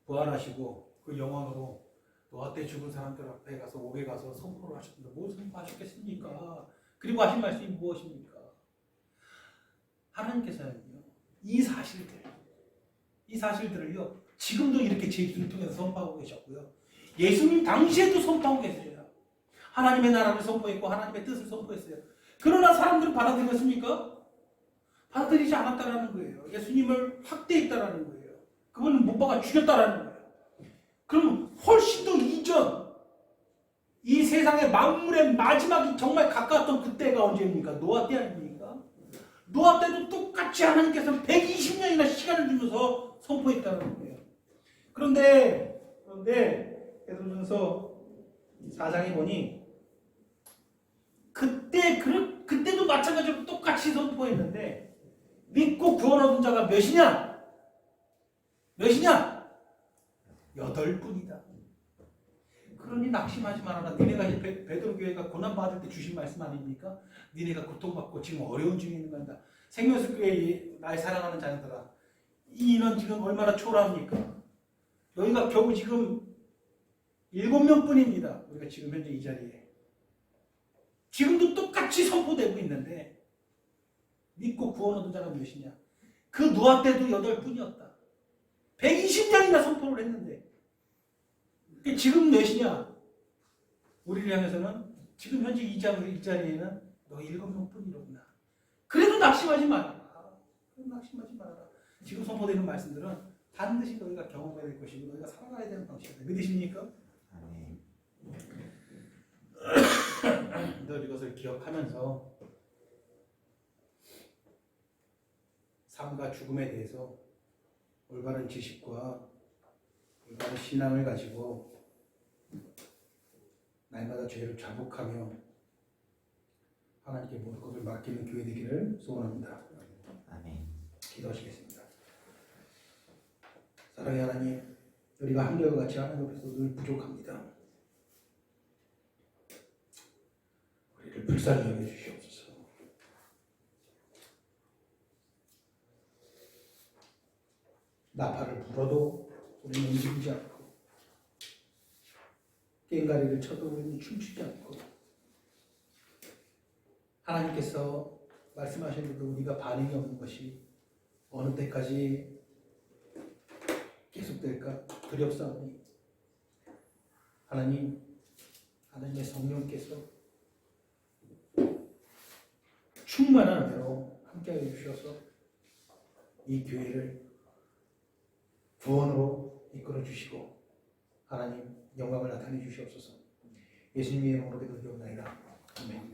부활하시고 그 영광으로 너와 때 죽은 사람들 앞에 가서 옥에 가서 선포를 하셨는데 뭘 선포하셨겠습니까? 그리고 하신 말씀이 무엇입니까? 하나님께서는요, 이 사실들을요 지금도 이렇게 제 입술을 통해서 선포하고 계셨고요, 예수님 당시에도 선포하고 계세요. 하나님의 나라를 선포했고 하나님의 뜻을 선포했어요. 그러나 사람들은 받아들였습니까? 받아들이지 않았다라는 거예요. 예수님을 확대했다라는 거예요. 그분은 못 박아 죽였다라는 거예요. 그럼 훨씬 더 이전, 이 세상의 만물의 마지막이 정말 가까웠던 그때가 언제입니까? 노아 때 아닙니까? 노아 때도 똑같이 하나님께서 120년이나 시간을 주면서 선포했다는 거예요. 그런데 베드로전서 4장에 보니 그때도 마찬가지로 똑같이 선포했는데 믿고 구원 얻은 자가 몇이냐? 8뿐이다. 그러니 낙심하지 말아라. 니네가 이제 베드로 교회가 고난 받을 때 주신 말씀 아닙니까? 니네가 고통받고 지금 어려운 중에 있는 건다. 생명수 교회 날 사랑하는 자녀들아, 이 인원 지금 얼마나 초라합니까? 너희가 겨우 지금 7명뿐입니다. 우리가 지금 현재 이 자리에 지금도 똑같이 선포되고 있는데 믿고 구원 얻은 자가 몇이냐? 그 노아 때도 8뿐이었다. 120년이나 선포를 했는데 지금 몇이냐? 우리를 향해서는 지금 현재 이 자리에는 너 7명뿐이로구나. 그래도 낙심하지 말아라. 지금 선포되는 말씀들은 반드시 너희가 경험해야 될 것이고 너희가 살아가야 되는 방식이다. 믿으십니까? 아멘. 늘 이것을 기억하면서 삶과 죽음에 대해서 올바른 지식과 올바른 신앙을 가지고 날마다 죄를 자복하며 하나님께 모든 것을 맡기는 교회 되기를 소원합니다. 아멘. 기도하시겠습니다. 사랑의 하나님, 우리가 한결같이 하는 것에서 늘 부족합니다. 우리를 불쌍히 여겨주시옵소서. 나팔을 불어도 우리는 움직이지 않고 꽹가리를 쳐도 우리는 춤추지 않고 하나님께서 말씀하셨는데도 우리가 반응이 없는 것이 어느 때까지 계속될까 두렵사오니 하나님의 성령께서 충만한 은혜로 함께하여 주셔서 이 교회를 구원으로 이끌어 주시고 하나님 영광을 나타내 주시옵소서. 예수님의 이름으로 기도드리옵나이다. 아멘.